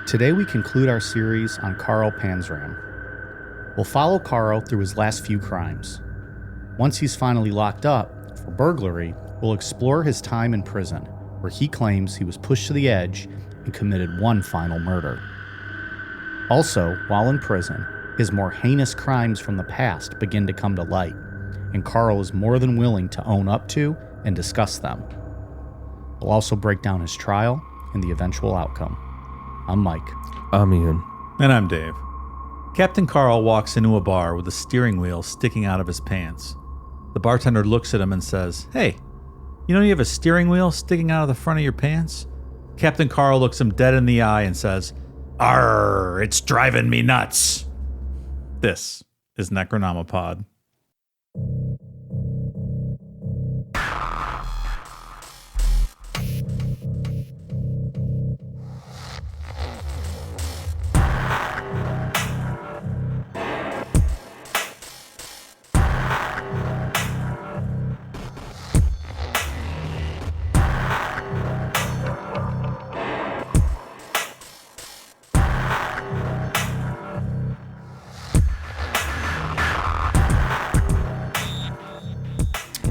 Today we conclude our series on Carl Panzram. We'll follow Carl through his last few crimes. Once he's finally locked up for burglary, we'll explore his time in prison, where he claims he was pushed to the edge and committed one final murder. Also, while in prison, his more heinous crimes from the past begin to come to light, and Carl is more than willing to own up to and discuss them. We'll also break down his trial and the eventual outcome. I'm Mike. I'm Ian. And I'm Dave. Captain Carl walks into a bar with a steering wheel sticking out of his pants. The bartender looks at him and says, "Hey, you know you have a steering wheel sticking out of the front of your pants?" Captain Carl looks him dead in the eye and says, "Arr, it's driving me nuts." This is Necronomipod.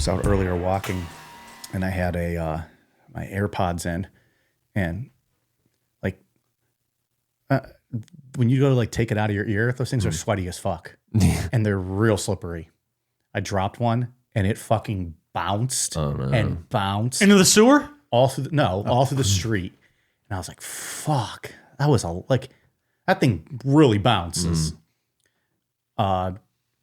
Out earlier walking, and I had my AirPods in, and when you go to take it out of your ear, those things are sweaty as fuck, and they're real slippery. I dropped one, and it fucking bounced and bounced Into the sewer? all through the street, and I was like, "Fuck, that was that thing really bounces."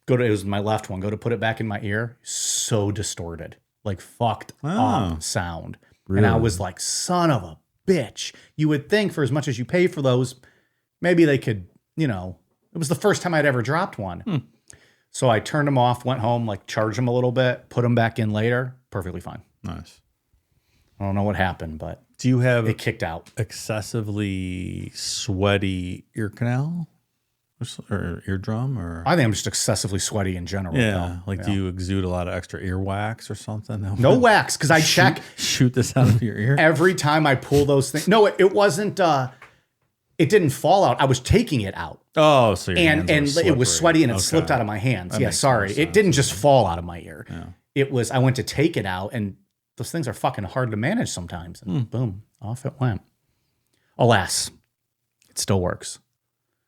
It was my left one. Go to put it back in my ear. So distorted. Fucked up sound. Really? And I was like, son of a bitch. You would think for as much as you pay for those, maybe they could, it was the first time I'd ever dropped one. So I turned them off, went home, charged them a little bit, put them back in later. Perfectly fine. Nice. I don't know what happened, but Do you have it kicked out. excessively sweaty ear canal? Or eardrum? Or I think I'm just excessively sweaty in general. yeah, though. do you exude a lot of extra ear wax or something? No wax, because I check. Shoot this out of your ear? Every time I pull those things. No, it wasn't. It didn't fall out. I was taking it out, Oh, so your and hands were it was slippery. sweaty, and it Okay. slipped out of my hands. That Yeah, makes sorry, more it sense. didn't just fall out of my ear. Yeah. It was. I went to take it out, and those things are fucking hard to manage sometimes. And boom, off it went. Alas, it still works.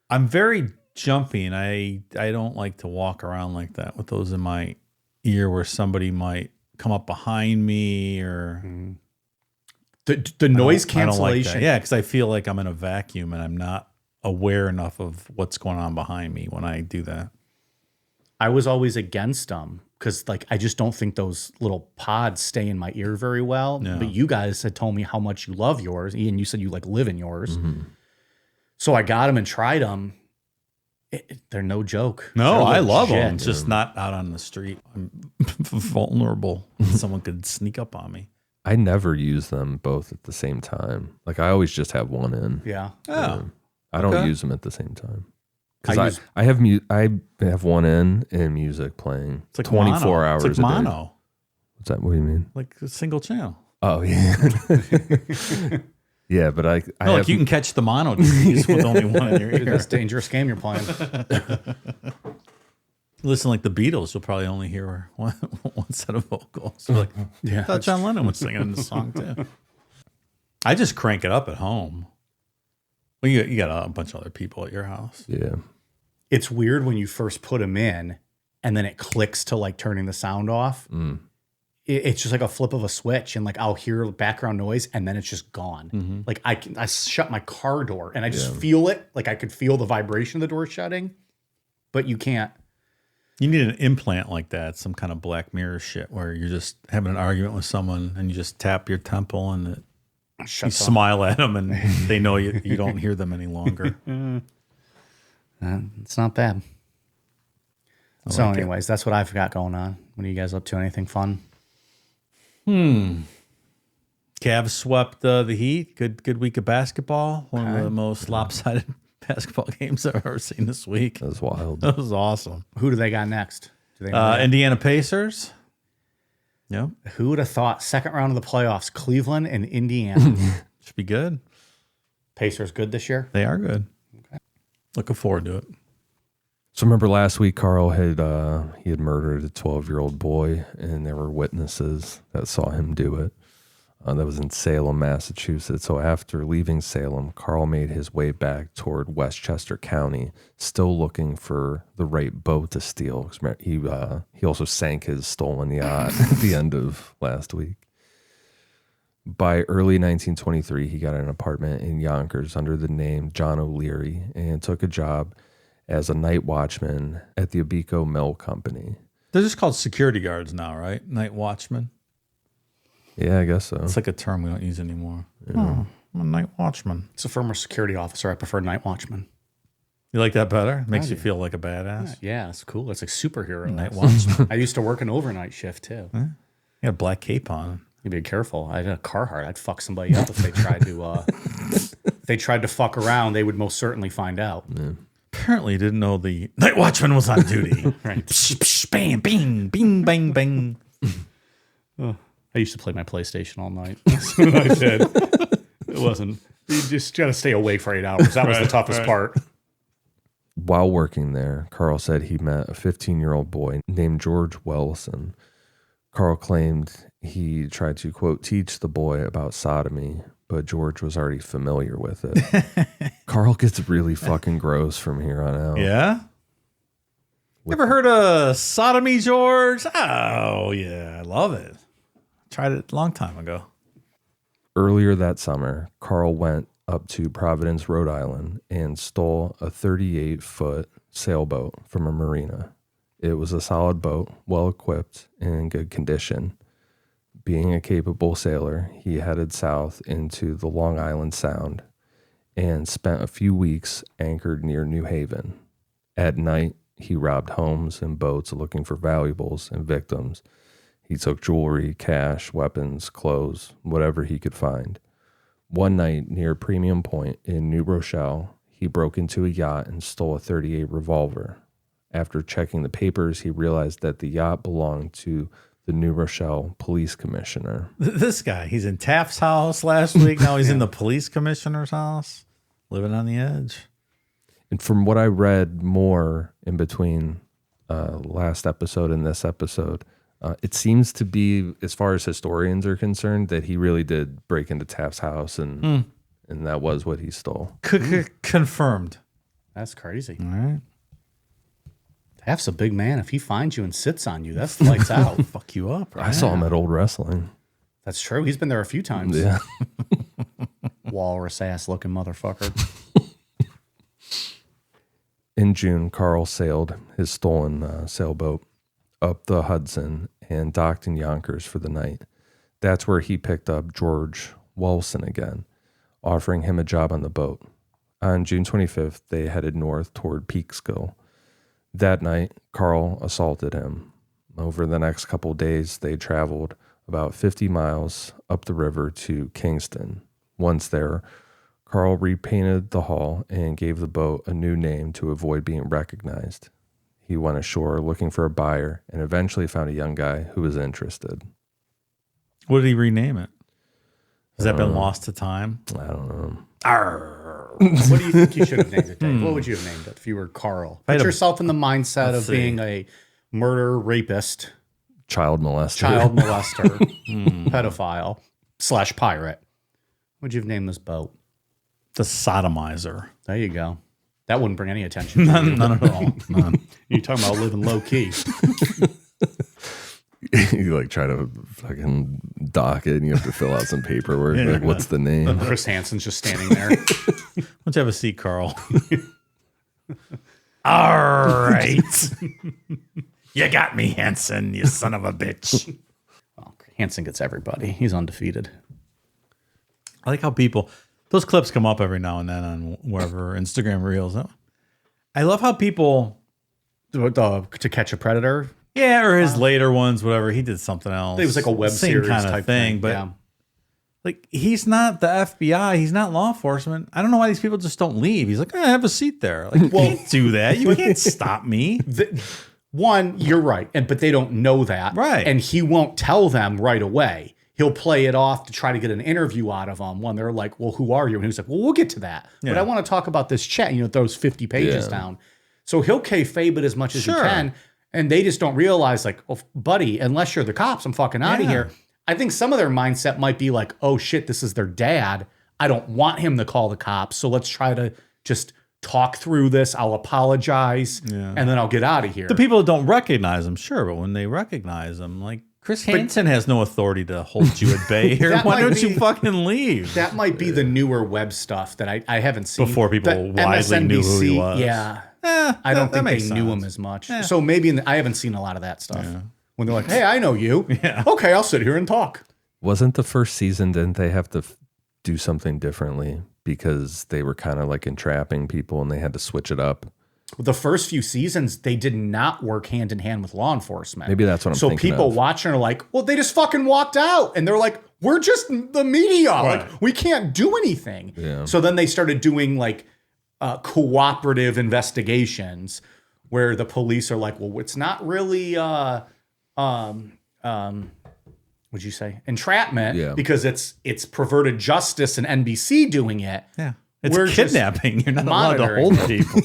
I'm very jumpy, and I don't like to walk around like that with those in my ear where somebody might come up behind me or The noise I don't like cancellation. that. Yeah, because I feel like I'm in a vacuum and I'm not aware enough of what's going on behind me when I do that. I was always against them because I just don't think those little pods stay in my ear very well. Yeah. But you guys had told me how much you love yours. Ian, you said you live in yours. So I got them and tried them. They're no joke. No, They're I love legit. them. It's just not out on the street. I'm vulnerable. Someone could sneak up on me. I never use them both at the same time. I always just have one in. Yeah. Oh, I don't okay. use them at the same time. I Because use- I have one in and music playing. It's like 24 mono. hours It's a like day. mono, What's that? What do you mean? like a single channel. Oh yeah. Yeah, but I No, have, you can catch the mono disease with only one in your ear. That's a dangerous game you're playing. Listen, like the Beatles, you'll probably only hear one set of vocals. So Yeah. I thought John Lennon was singing in the song too. I just crank it up at home. Well, you got a bunch of other people at your house. yeah. It's weird when you first put them in and then it clicks to turning the sound off. It's just like a flip of a switch, and I'll hear background noise and then it's just gone. I shut my car door and I just feel it. I could feel the vibration of the door shutting, but you can't. You need an implant like that, some kind of Black Mirror shit where you're just having an argument with someone and you just tap your temple and you Shuts off. smile at them and they know you don't hear them any longer. It's not bad. So like it. anyways, that's what I've got going on. What are you guys up to? Anything fun? Cavs swept the Heat. Good week of basketball. One of the most lopsided basketball games I've ever seen this week. That was wild. That was awesome. Who do they got next? Do they know yet? Indiana Pacers. Yep. Who would have thought second round of the playoffs, Cleveland and Indiana? Should be good. Pacers good this year? They are good. Okay. Looking forward to it. So remember last week, Carl had he had murdered a 12-year-old boy, and there were witnesses that saw him do it. That was in Salem, Massachusetts. So after leaving Salem, Carl made his way back toward Westchester County, still looking for the right boat to steal. He also sank his stolen yacht at the end of last week. By early 1923, he got an apartment in Yonkers under the name John O'Leary and took a job as a night watchman at the Abico Mill Company. They're just called security guards now, right? Night watchman. Yeah, I guess so. It's like a term we don't use anymore. Yeah. Oh, I'm a night watchman. It's a former security officer. I prefer night watchman. You like that better? Makes you feel like a badass. Yeah, it's cool. It's like superhero. Night watchman. I used to work an overnight shift too. You got a black cape on. You be careful. I had a Carhartt. I'd fuck somebody up if they tried to. If they tried to fuck around, they would most certainly find out. Yeah. Apparently, you didn't know the night watchman was on duty. Right. Psh, psh, bang, bing, bing, bang, bang. I used to play my PlayStation all night. That's what I did. It wasn't. You just got to stay awake for 8 hours. That was the toughest part. While working there, Carl said he met a 15-year-old boy named George Wellison. Carl claimed he tried to, quote, teach the boy about sodomy, but George was already familiar with it. Carl gets really fucking gross from here on out. Yeah? You ever heard of sodomy, George? Oh, yeah. I love it. Tried it a long time ago. Earlier that summer, Carl went up to Providence, Rhode Island, and stole a 38-foot sailboat from a marina. It was a solid boat, well-equipped, and in good condition. Being a capable sailor, he headed south into the Long Island Sound and spent a few weeks anchored near New Haven. At night, he robbed homes and boats looking for valuables and victims. He took jewelry, cash, weapons, clothes, whatever he could find. One night near Premium Point in New Rochelle, he broke into a yacht and stole a .38 revolver. After checking the papers, he realized that the yacht belonged to the New Rochelle police commissioner. This guy, he's in Taft's house last week. Now he's in the police commissioner's house, living on the edge. And from what I read more in between last episode and this episode, it seems to be, as far as historians are concerned, that he really did break into Taft's house and that was what he stole. Confirmed. That's crazy. All right. Taft's a big man. If he finds you and sits on you, that's lights out. Fuck you up, right? I saw him at Old Wrestling. That's true. He's been there a few times. Yeah. Walrus ass looking motherfucker. In June, Carl sailed his stolen sailboat up the Hudson and docked in Yonkers for the night. That's where he picked up George Wilson again, offering him a job on the boat. On June 25th, they headed north toward Peekskill. That night, Carl assaulted him. Over the next couple of days, they traveled about 50 miles up the river to Kingston. Once there, Carl repainted the hull and gave the boat a new name to avoid being recognized. He went ashore looking for a buyer and eventually found a young guy who was interested. What did he rename it? Has that been lost to time? I don't know. What do you think you should have named it, Dave? What would you have named it if you were Carl? Put yourself in the mindset of being a murderer, rapist, Child molester. pedophile / pirate. What'd you have named this boat? The Sodomizer. There you go. That wouldn't bring any attention. None at all. None. You're talking about living low key. You like try to fucking dock it and you have to fill out some paperwork. Like, what's the name? Chris Hansen's just standing there. Why don't you have a seat, Carl? All right. You got me, Hansen, you son of a bitch. Well, Hansen gets everybody. He's undefeated. I like how those clips come up every now and then on wherever Instagram Reels. I love how people... To Catch a Predator? Yeah, or his later ones, whatever. He did something else. It was like a web Same series kind of type thing. But yeah. like, he's not the FBI. He's not law enforcement. I don't know why these people just don't leave. He's like, I have a seat there. Like, you can't do that. You can't stop me. One, you're right, but they don't know that. Right. And he won't tell them right away. he'll play it off to try to get an interview out of him when they're like, well, who are you? And he was like, well, we'll get to that. But I want to talk about this chat. Throws 50 pages down. So he'll kayfabe it as much as he can. And they just don't realize, like, well, buddy, unless you're the cops, I'm fucking out of here. I think some of their mindset might be like, oh, shit, this is their dad. I don't want him to call the cops. So let's try to just talk through this. I'll apologize. And then I'll get out of here. The people that don't recognize him, sure. But when they recognize him, like, Chris Hansen has no authority to hold you at bay here. Why don't you fucking leave? That might be the newer web stuff that I haven't seen. Before people widely knew who he was. Yeah. I don't think they knew him as much. So maybe I haven't seen a lot of that stuff. When they're like, hey, I know you. Okay, I'll sit here and talk. Wasn't the first season, didn't they have to do something differently because they were kind of like entrapping people and they had to switch it up? The first few seasons, they did not work hand in hand with law enforcement. Maybe that's what I'm thinking. So people watching are like, well, they just fucking walked out. And they're like, we're just the media. Right. Like, we can't do anything. Yeah. So then they started doing like cooperative investigations where the police are like, well, it's not really, what'd you say? Entrapment, because it's perverted justice and NBC doing it. Yeah. It's kidnapping. You're not allowed to hold people.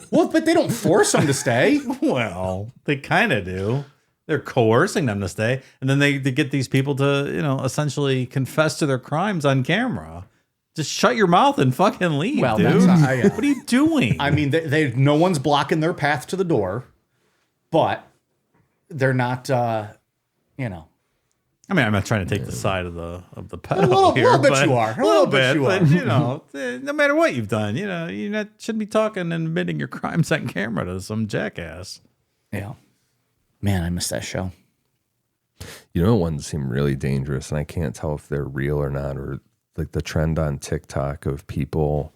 Well, but they don't force them to stay. Well, they kind of do. They're coercing them to stay. And then they get these people to, essentially confess to their crimes on camera. Just shut your mouth and fucking leave, dude. That's not, what are you doing? I mean, no one's blocking their path to the door, but they're not, I mean, I'm not trying to take the side of the pedo a little bit you are. A little bit you are. But, no matter what you've done, you shouldn't be talking and admitting your crimes on camera to some jackass. Yeah. Man, I miss that show. One seemed really dangerous, and I can't tell if they're real or not, or like the trend on TikTok of people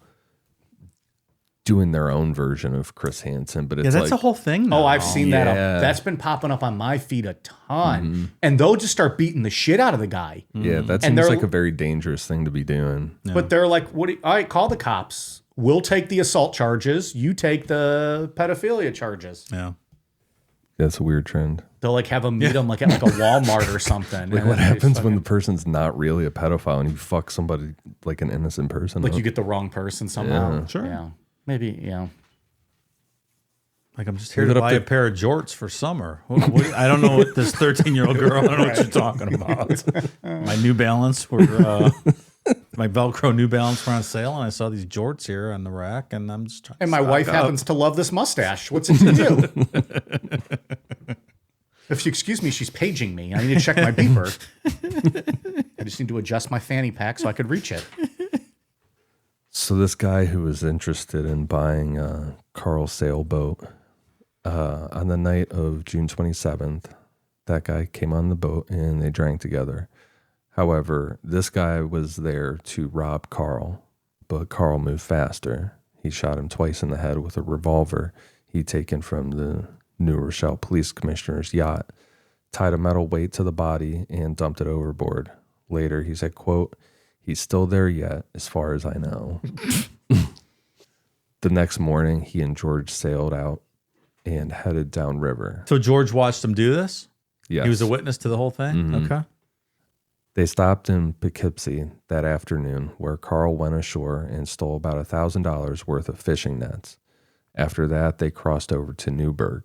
doing their own version of Chris Hansen, but it's that's a whole thing now. Oh, I've seen that. That's been popping up on my feed a ton. And they'll just start beating the shit out of the guy. Yeah, that seems like a very dangerous thing to be doing. But they're like, all right, call the cops. We'll take the assault charges. You take the pedophilia charges. Yeah. That's a weird trend. They'll like have them meet them like at like a Walmart or something. Like what happens when the person's not really a pedophile and you fuck somebody like an innocent person? Like you get the wrong person somehow. Yeah. Sure. Yeah. Maybe, yeah. Like, I'm just here to buy a pair of jorts for summer. I don't know what this 13-year-old girl, I don't know what you're talking about. My New Balance my Velcro New Balance were on sale, and I saw these jorts here on the rack, and I'm just trying And my wife happens to love this mustache. What's it to you? If you excuse me, she's paging me. I need to check my beeper. I just need to adjust my fanny pack so I could reach it. So this guy who was interested in buying Carl's sailboat, on the night of June 27th, that guy came on the boat and they drank together. However, this guy was there to rob Carl, but Carl moved faster. He shot him twice in the head with a revolver he'd taken from the New Rochelle police commissioner's yacht, tied a metal weight to the body, and dumped it overboard. Later, he said, quote, "He's still there yet, as far as I know." The next morning, he and George sailed out and headed downriver. So George watched him do this? Yes. He was a witness to the whole thing? Mm-hmm. Okay. They stopped in Poughkeepsie that afternoon, where Carl went ashore and stole about $1,000 worth of fishing nets. After that, they crossed over to Newburgh.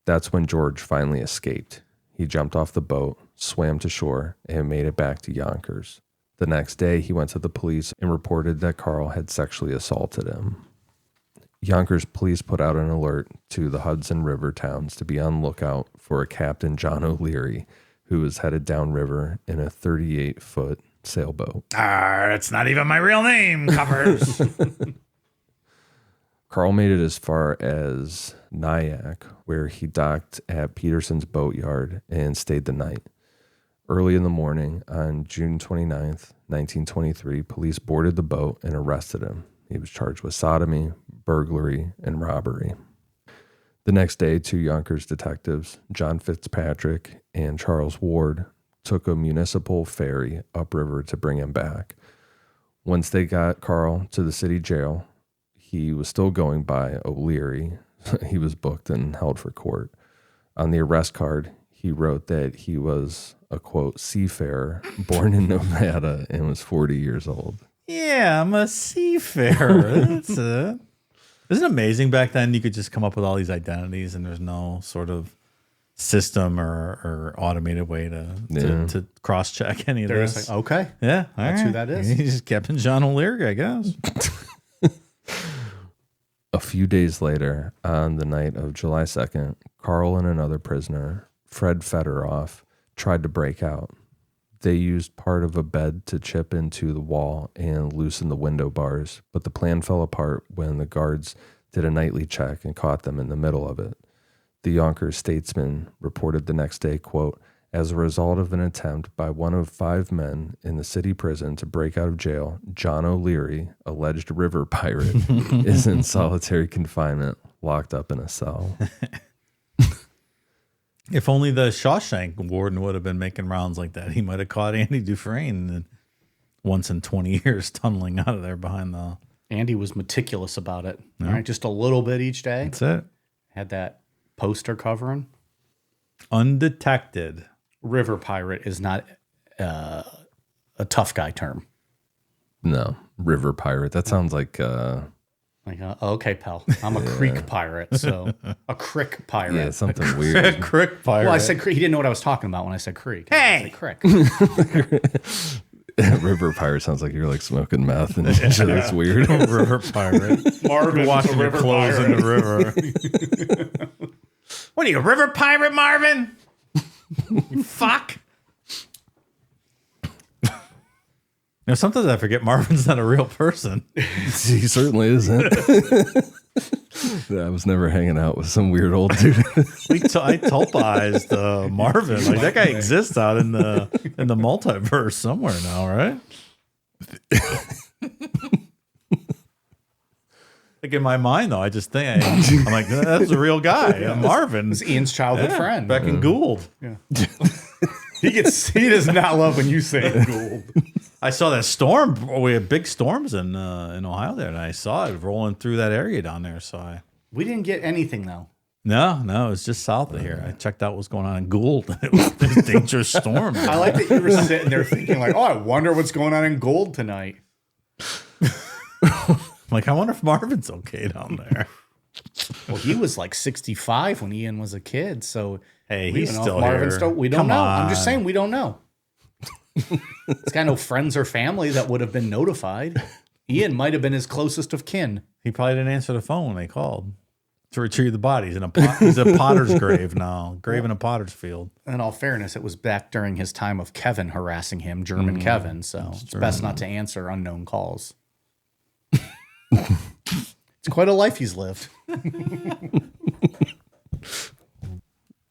That's when George finally escaped. He jumped off the boat, swam to shore, and made it back to Yonkers. The next day, he went to the police and reported that Carl had sexually assaulted him. Yonkers police put out an alert to the Hudson River towns to be on lookout for a Captain John O'Leary, who was headed downriver in a 38-foot sailboat. It's not even my real name, coppers. Carl made it as far as Nyack, where he docked at Peterson's boatyard and stayed the night. Early in the morning, on June 29th, 1923, police boarded the boat and arrested him. He was charged with sodomy, burglary, and robbery. The next day, two Yonkers detectives, John Fitzpatrick and Charles Ward, took a municipal ferry upriver to bring him back. Once they got Carl to the city jail, he was still going by O'Leary. He was booked and held for court. On the arrest card, he wrote that he was a, quote, seafarer born in Nevada and was 40 years old. Yeah, I'm a seafarer. That's it. Isn't it amazing back then you could just come up with all these identities and there's no sort of system or automated way to cross-check any of They're this? just like, okay. Yeah, That's who that is. He's Captain John O'Leary, I guess. A few days later, on the night of July 2nd, Carl and another prisoner, Fred Federoff, tried to break out. They used part of a bed to chip into the wall and loosen the window bars, but the plan fell apart when the guards did a nightly check and caught them in the middle of it. The Yonkers Statesman reported the next day, quote, as a result of an attempt by one of 5 men in the city prison to break out of jail, John O'Leary, alleged river pirate, is in solitary confinement, locked up in a cell. If only the Shawshank warden would have been making rounds like that, he might have caught Andy Dufresne once in 20 years tunneling out of there behind the... Andy was meticulous about it. All right, just a little bit each day. That's it. Had that poster covering. Undetected. River pirate is not a tough guy term. No, river pirate. That sounds like... Like, okay, pal, I'm a creek pirate, so a crick pirate. yeah, something weird. Crick pirate. Well, I said creek. He didn't know what I was talking about when I said creek. I said crick. River pirate sounds like you're like smoking meth and shit. That's weird. River pirate. Marvin Washing your clothes in the river. What are you, a river pirate, Marvin? You fuck. Now, sometimes I forget Marvin's not a real person. He certainly isn't. I was never hanging out with some weird old dude. I tulpized Marvin. Like that guy exists out in the multiverse somewhere now, right? Like in my mind, though, I just think I'm like, that's a real guy, Marvin. It's Ian's childhood friend. Back in Gould. Yeah. He does not love when you say Gould. I saw that storm. We had big storms in Ohio there, and I saw it rolling through that area down there. So We didn't get anything though. No, it was just south of here. I checked out what was going on in Gould. It was a dangerous storm. I like that you were sitting there thinking like, oh, I wonder what's going on in Gould tonight. Like, I wonder if Marvin's okay down there. Well, he was like 65 when Ian was a kid, so Hey, we he's don't know still if Marvin's here. still. We don't Come know. on. I'm just saying we don't know. He's got no friends or family that would have been notified. Ian might have been his closest of kin. He probably didn't answer the phone when they called to retrieve the body. He's a potter's grave now, grave in a potter's field. In all fairness, it was back during his time of Kevin harassing him, German Kevin, so it's best not to answer unknown calls. It's quite a life he's lived.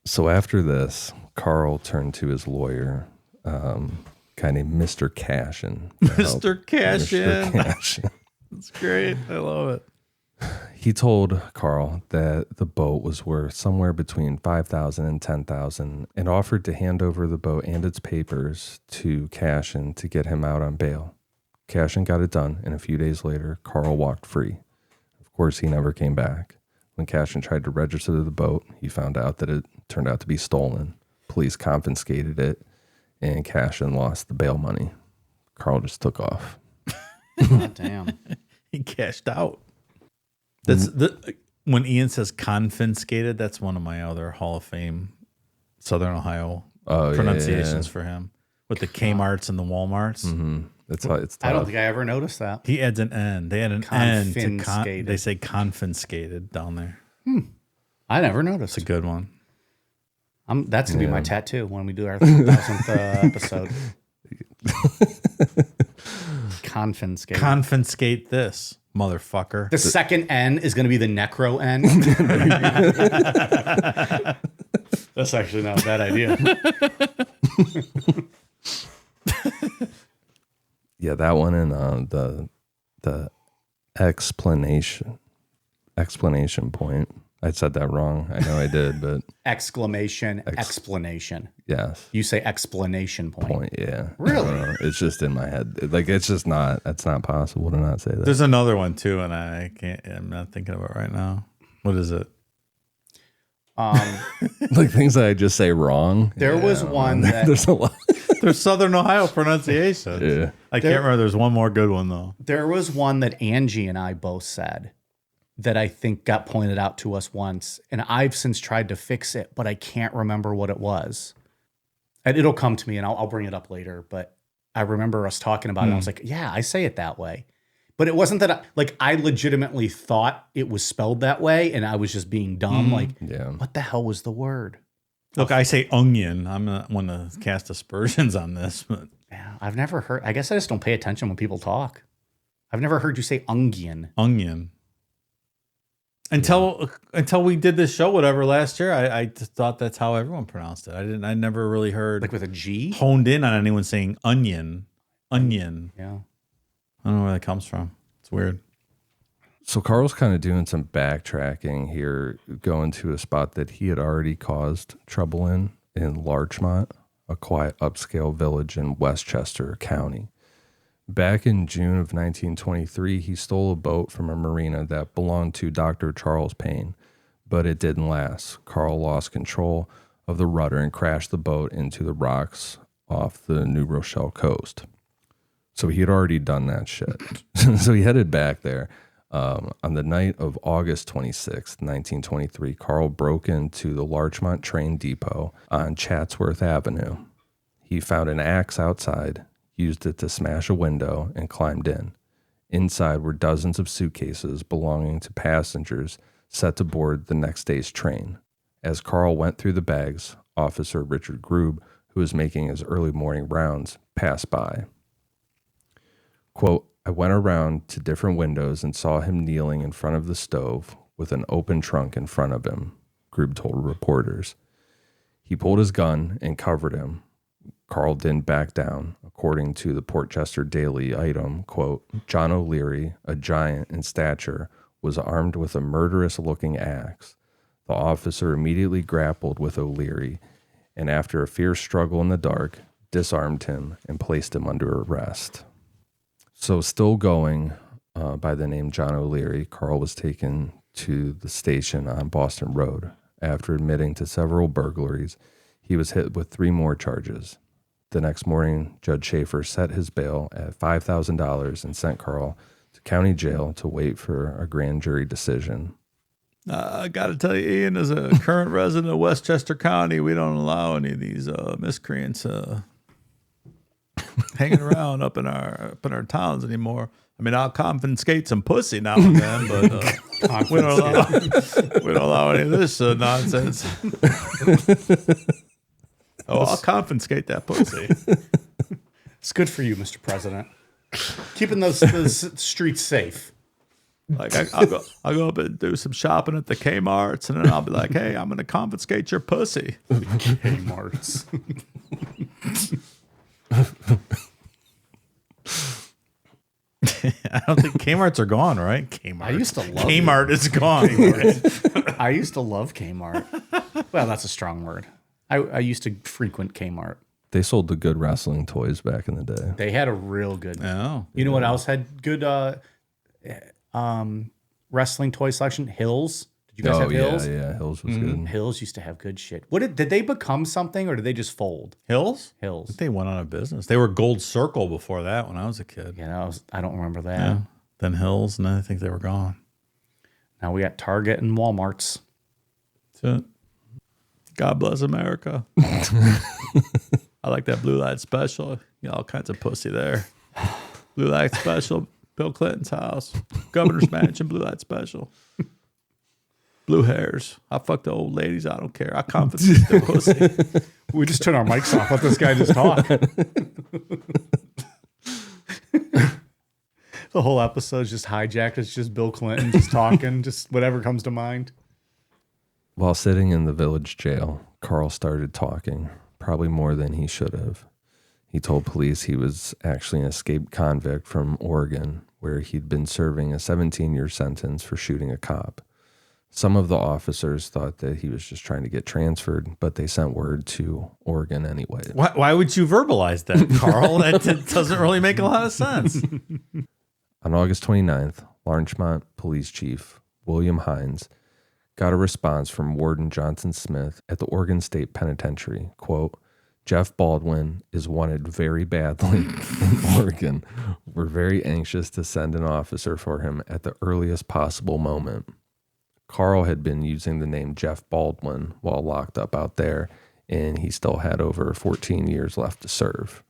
So after this, Carl turned to his lawyer, guy named Mr. Cashin. Mr. Cashin. Mr. Cashin. That's great. I love it. He told Carl that the boat was worth somewhere between $5,000 and $10,000 and offered to hand over the boat and its papers to Cashin to get him out on bail. Cashin got it done, and a few days later, Carl walked free. Of course, he never came back. When Cashin tried to register the boat, he found out that it turned out to be stolen. Police confiscated it, and Cashin lost the bail money. Carl just took off. God damn. He cashed out. That's when Ian says confiscated, that's one of my other Hall of Fame Southern Ohio pronunciations for him. With the Kmarts and the Walmarts. Mm-hmm. It's tough. I don't think I ever noticed that. He adds an N. They add an N to Confiscated. they say confiscated down there. I never noticed. It's a good one. That's going to be my tattoo when we do our 1000th episode. Confiscate. Confiscate this, motherfucker. The second N is going to be the necro N. That's actually not a bad idea. Yeah, that one and the explanation point. I said that wrong. I know I did, but Exclamation, explanation. yes, You say explanation point. yeah. Really? I don't know. It's just in my head. Like it's just not. It's not possible to not say that. There's another one too, and I'm not thinking of it right now. What is it? Like things that I just say wrong. There was one that There's a lot. There's Southern Ohio pronunciations. Yeah. I can't remember. There's one more good one, though. there was one that Angie and I both said that I think got pointed out to us once, and I've since tried to fix it, but I can't remember what it was. And it'll come to me, and I'll bring it up later. But I remember us talking about it. And I was like, "Yeah, I say it that way." But it wasn't that I legitimately thought it was spelled that way, and I was just being dumb. What the hell was the word? Look, I say onion. I'm not one to cast aspersions on this, but Yeah, I've never heard. I guess I just don't pay attention when people talk. I've never heard you say onion. onion. Until we did this show, whatever, last year, I just thought that's how everyone pronounced it. I never really heard Like with a G? honed in on anyone saying onion. Onion. Yeah. I don't know where that comes from. It's weird. So Carl's kind of doing some backtracking here, going to a spot that he had already caused trouble in Larchmont, a quiet upscale village in Westchester County. Back in June of 1923, he stole a boat from a marina that belonged to Dr. Charles Payne, but it didn't last. Carl lost control of the rudder and crashed the boat into the rocks off the New Rochelle coast. So he had already done that shit. So he headed back there. On the night of August 26th, 1923, Carl broke into the Larchmont train depot on Chatsworth Avenue. He found an axe outside, used it to smash a window, and climbed in. Inside were dozens of suitcases belonging to passengers set to board the next day's train. As Carl went through the bags, Officer Richard Grube, who was making his early morning rounds, passed by. Quote, I went around to different windows and saw him kneeling in front of the stove with an open trunk in front of him, Grube told reporters. He pulled his gun and covered him. Carl didn't back down. According to the Portchester Daily item, quote, John O'Leary, a giant in stature, was armed with a murderous-looking axe. The officer immediately grappled with O'Leary and, after a fierce struggle in the dark, disarmed him and placed him under arrest. So still going by the name John O'Leary, Carl was taken to the station on Boston Road. After admitting to several burglaries, he was hit with 3 more charges. The next morning, Judge Schaefer set his bail at $5,000 and sent Carl to county jail to wait for a grand jury decision. I got to tell you, Ian, as a current resident of Westchester County, we don't allow any of these miscreants hanging around up in our towns anymore. I mean, I'll confiscate some pussy now and then, but we don't allow any of this nonsense. I'll confiscate that pussy. It's good for you, Mr. President. Keeping those streets safe. Like I'll go up and do some shopping at the Kmart's, and then I'll be like, "Hey, I'm going to confiscate your pussy." Kmart's. I don't think Kmart's are gone, right? Kmart. I used to love Kmart is gone. I used to love Kmart. Well, that's a strong word. I used to frequent Kmart. They sold the good wrestling toys back in the day. They had a real good. Oh, You know what else had good wrestling toy selection? Hills. Did you guys have Hills? Yeah, Hills was good. Hills used to have good shit. Did they become something or did they just fold? Hills? Hills. They went out of business. They were Gold Circle before that when I was a kid. Yeah, I don't remember that. Yeah. Then Hills, and then I think they were gone. Now we got Target and Walmart's. That's it. God bless America. I like that Blue Light Special. You know, all kinds of pussy there. Blue Light Special, Bill Clinton's house. Governor's Mansion, Blue Light Special. Blue hairs. I fuck the old ladies. I don't care. I confiscate their pussy. We just turn our mics off. Let this guy just talk. The whole episode's just hijacked. It's just Bill Clinton just talking, just whatever comes to mind. While sitting in the village jail, Carl started talking, probably more than he should have. He told police he was actually an escaped convict from Oregon, where he'd been serving a 17-year sentence for shooting a cop. Some of the officers thought that he was just trying to get transferred, but they sent word to Oregon anyway. Why would you verbalize that, Carl? That doesn't really make a lot of sense. On August 29th, Larchmont Police Chief William Hines got a response from Warden Johnson Smith at the Oregon State Penitentiary. Quote, Jeff Baldwin is wanted very badly in Oregon. We're very anxious to send an officer for him at the earliest possible moment. Carl had been using the name Jeff Baldwin while locked up out there, and he still had over 14 years left to serve.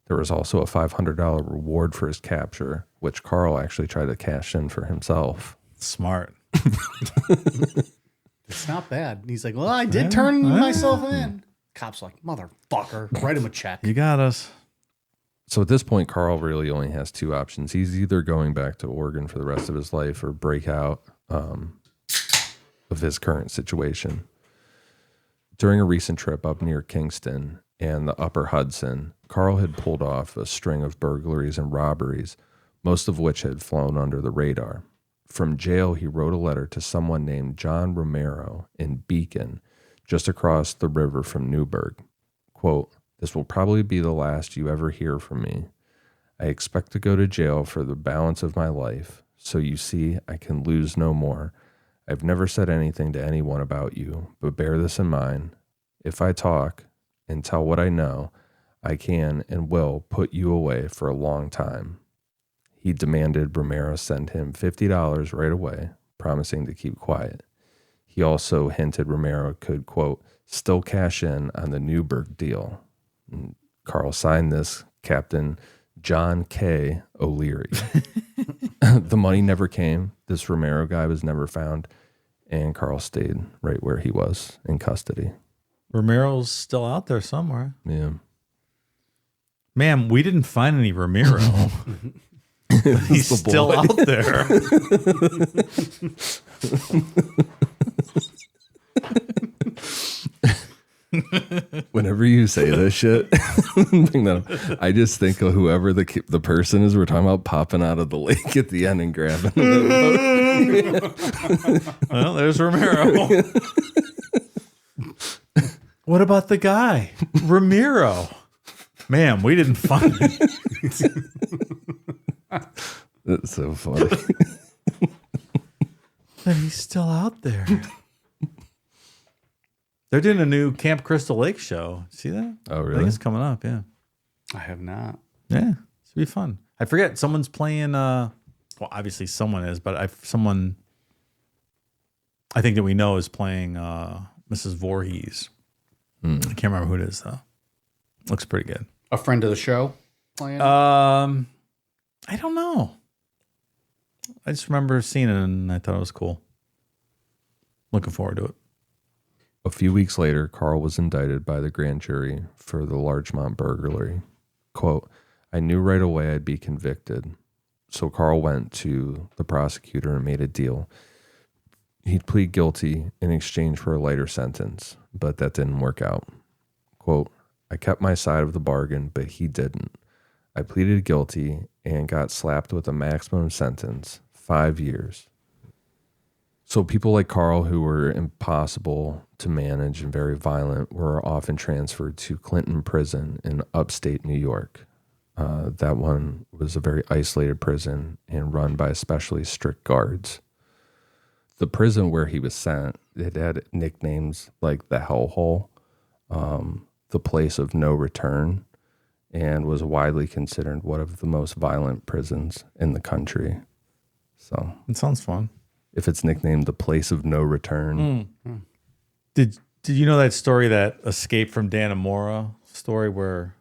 There was also a $500 reward for his capture, which Carl actually tried to cash in for himself. Smart. It's not bad. And he's like, well, I did turn myself in. Cop's like, motherfucker, write him a check. You got us. So at this point, Carl really only has two options. He's either going back to Oregon for the rest of his life or break out of his current situation. During a recent trip up near Kingston and the Upper Hudson, Carl had pulled off a string of burglaries and robberies, most of which had flown under the radar. From jail, he wrote a letter to someone named John Romero in Beacon, just across the river from Newburgh. Quote, this will probably be the last you ever hear from me. I expect to go to jail for the balance of my life, so you see I can lose no more. I've never said anything to anyone about you, but bear this in mind. If I talk and tell what I know, I can and will put you away for a long time. He demanded Romero send him $50 right away, promising to keep quiet. He also hinted Romero could, quote, still cash in on the Newburgh deal. And Carl signed this, Captain John K. O'Leary. The money never came. This Romero guy was never found, and Carl stayed right where he was in custody. Romero's still out there somewhere. Yeah. Ma'am, we didn't find any Romero. He's still out there. Whenever you say this shit, I just think of whoever the person is we're talking about popping out of the lake at the end and grabbing it. Well, there's Romero. What about the guy? Ramiro. Ma'am, we didn't find him. That's so funny. But he's still out there. They're doing a new Camp Crystal Lake show. See that? Oh, I really? think it's coming up, yeah. I have not. Yeah, it's be fun. I forget, someone's playing, well, obviously someone is, but someone I think that we know is playing Mrs. Voorhees. I can't remember who it is, though. Looks pretty good. A friend of the show playing? I don't know. I just remember seeing it and I thought it was cool. Looking forward to it. A few weeks later, Carl was indicted by the grand jury for the Larchmont burglary. Quote, I knew right away I'd be convicted. So Carl went to the prosecutor and made a deal. He'd plead guilty in exchange for a lighter sentence, but that didn't work out. Quote, I kept my side of the bargain, but he didn't. I pleaded guilty and got slapped with a maximum sentence, 5 years. So people like Carl, who were impossible to manage and very violent, were often transferred to Clinton Prison in upstate New York. That one was a very isolated prison and run by especially strict guards. The prison where he was sent, it had nicknames like the Hellhole, the Place of No Return, and was widely considered one of the most violent prisons in the country. So It sounds fun. if it's nicknamed the Place of No Return. Did you know that story, that Escape from Dannemora story, where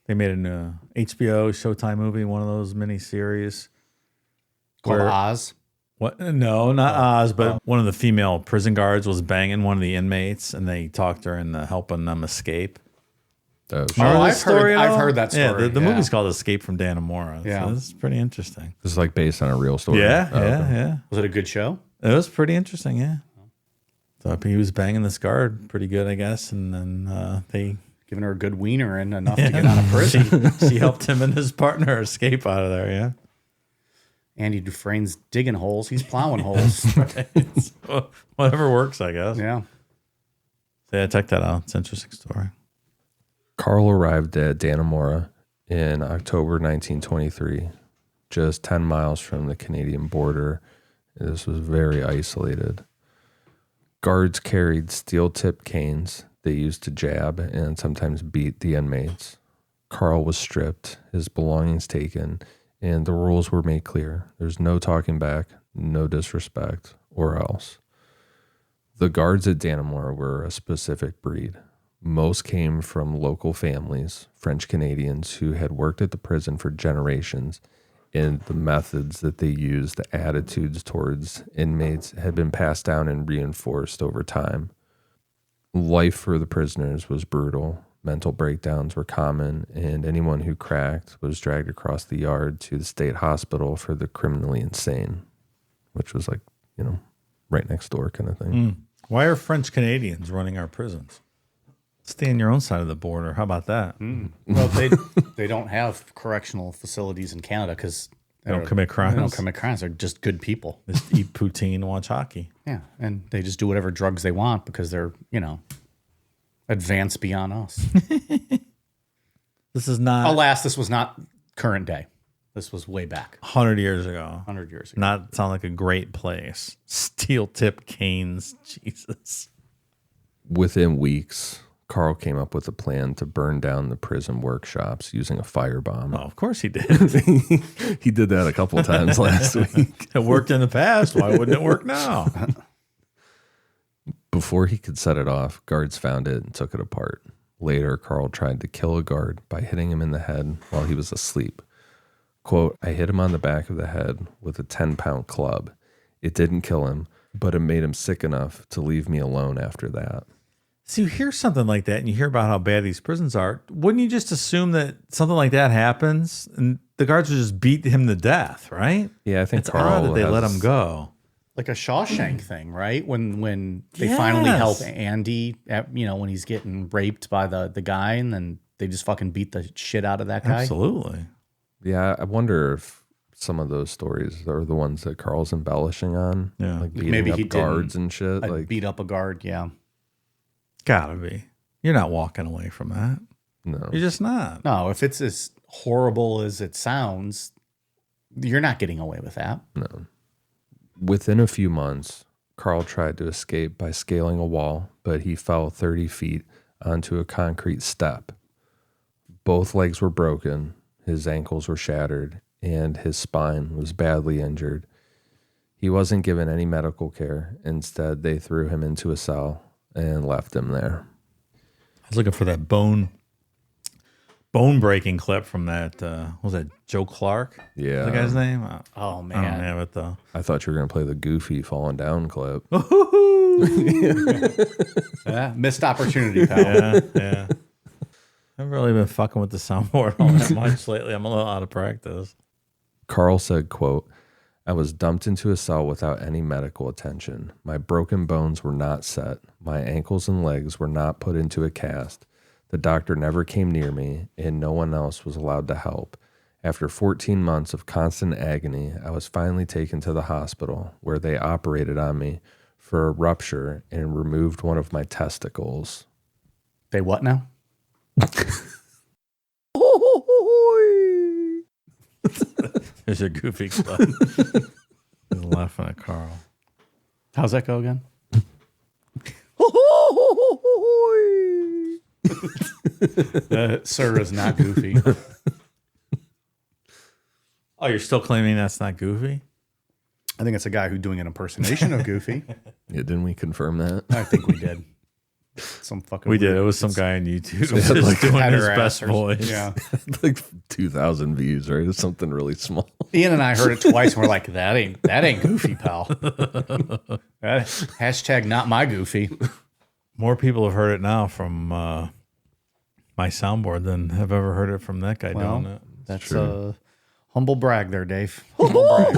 they made an HBO Showtime movie, one of those miniseries? Called where- Oz? What? No, not Oz, but one of the female prison guards was banging one of the inmates, and they talked her into helping them escape. Oh, Remember I've this story heard- at I've all? heard that Yeah, story, the yeah. movie's called Escape from Dannemora. Yeah. So this is pretty interesting. this is like based on a real story. Yeah, Oh, yeah, okay. yeah. Was it a good show? It was pretty interesting, yeah. So he was banging this guard pretty good, I guess, and then they Giving her a good wiener and enough to get out of prison. she helped him and his partner escape out of there, yeah. Andy Dufresne's digging holes. He's plowing holes. So, whatever works, I guess. Yeah. So yeah, check that out. It's an interesting story. Carl arrived at Dannemora in October 1923, just 10 miles from the Canadian border. This was very isolated. Guards carried steel-tipped canes they used to jab and sometimes beat the inmates. Carl was stripped, his belongings taken, and the rules were made clear. There's no talking back, no disrespect, or else. The guards at Dannemora were a specific breed. Most came from local families, French Canadians, who had worked at the prison for generations, and the methods that they used, the attitudes towards inmates, had been passed down and reinforced over time. Life for the prisoners was brutal. Mental breakdowns were common, and anyone who cracked was dragged across the yard to the state hospital for the criminally insane, which was like, right next door kind of thing. Why are French Canadians running our prisons? Stay on your own side of the border. How about that? Well, they don't have correctional facilities in Canada because They don't commit crimes. They don't commit crimes. They're just good people. Just eat poutine and watch hockey. Yeah, and they just do whatever drugs they want because they're, advanced beyond us. This is not Alas, this was not current day. This was way back, 100 years ago. 100 years ago. Not sound like a great place. Steel tip canes. Jesus. Within weeks, Carl came up with a plan to burn down the prison workshops using a firebomb. Oh, of course he did. He did that a couple of times last week. It worked in the past. Why wouldn't it work now? Before he could set it off, guards found it and took it apart. Later, Carl tried to kill a guard by hitting him in the head while he was asleep. Quote, I hit him on the back of the head with a 10-pound club. It didn't kill him, but it made him sick enough to leave me alone after that. So you hear something like that and you hear about how bad these prisons are. Wouldn't you just assume that something like that happens and the guards would just beat him to death, right? Yeah, I think It's Carl odd that they has- let him go. Like a Shawshank thing, right? When they finally Yes. help Andy, when he's getting raped by the guy, and then they just fucking beat the shit out of that guy. Absolutely. Yeah, I wonder if some of those stories are the ones that Carl's embellishing on. Yeah. Like beating Maybe up he guards didn't. and shit. I'd Like, beat up a guard, yeah. Gotta be. You're not walking away from that. no. You're just not. No, if it's as horrible as it sounds, you're not getting away with that. No. Within a few months, Carl tried to escape by scaling a wall, but he fell 30 feet onto a concrete step. Both legs were broken, his ankles were shattered, and his spine was badly injured. He wasn't given any medical care. Instead, they threw him into a cell and left him there. I was looking for that bone breaking clip from that. What was that Joe Clark? Yeah. The guy's name? Oh, I don't man. have it though. I thought you were going to play the Goofy falling down clip. Yeah, missed opportunity, pal. Yeah. I haven't really been fucking with the soundboard all that much lately. I'm a little out of practice. Carl said, quote, I was dumped into a cell without any medical attention. My broken bones were not set. My ankles and legs were not put into a cast. The doctor never came near me, and no one else was allowed to help. After 14 months of constant agony, I was finally taken to the hospital, where they operated on me for a rupture and removed one of my testicles. They what now? There's a goofy clip. He's laughing at Carl. How's that go again? Sir is not goofy. Oh, you're still claiming that's not goofy? I think it's a guy who's doing an impersonation of Goofy. Yeah, didn't we confirm that? I think we did. Some fucking. We did. It was some guy on YouTube Yeah, just like doing Header his best assers. voice. Yeah. Like 2,000 views, right? It's something really small. Ian and I heard it twice, and we're like, "That ain't Goofy, pal." Hashtag not my Goofy. More people have heard it now from my soundboard than have ever heard it from that guy Well, doing it. That's a humble brag there, Dave. Humble brag.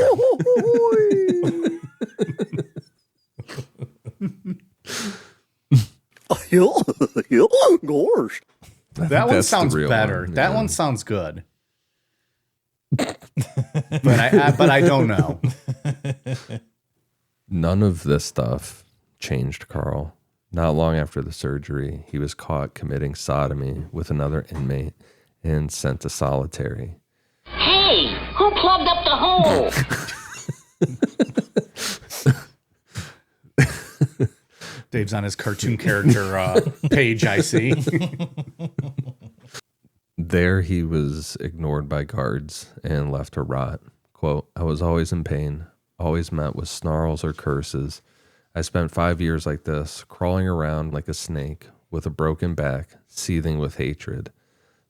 Gosh. That one That's the sounds real better. one, That yeah. one sounds good. but I don't know. None of this stuff changed Carl. Not long after the surgery, he was caught committing sodomy with another inmate and sent to solitary. Hey, who plugged up the hole? Dave's on his cartoon character page, I see. There he was ignored by guards and left to rot. Quote, I was always in pain, always met with snarls or curses. I spent 5 years like this, crawling around like a snake with a broken back, seething with hatred.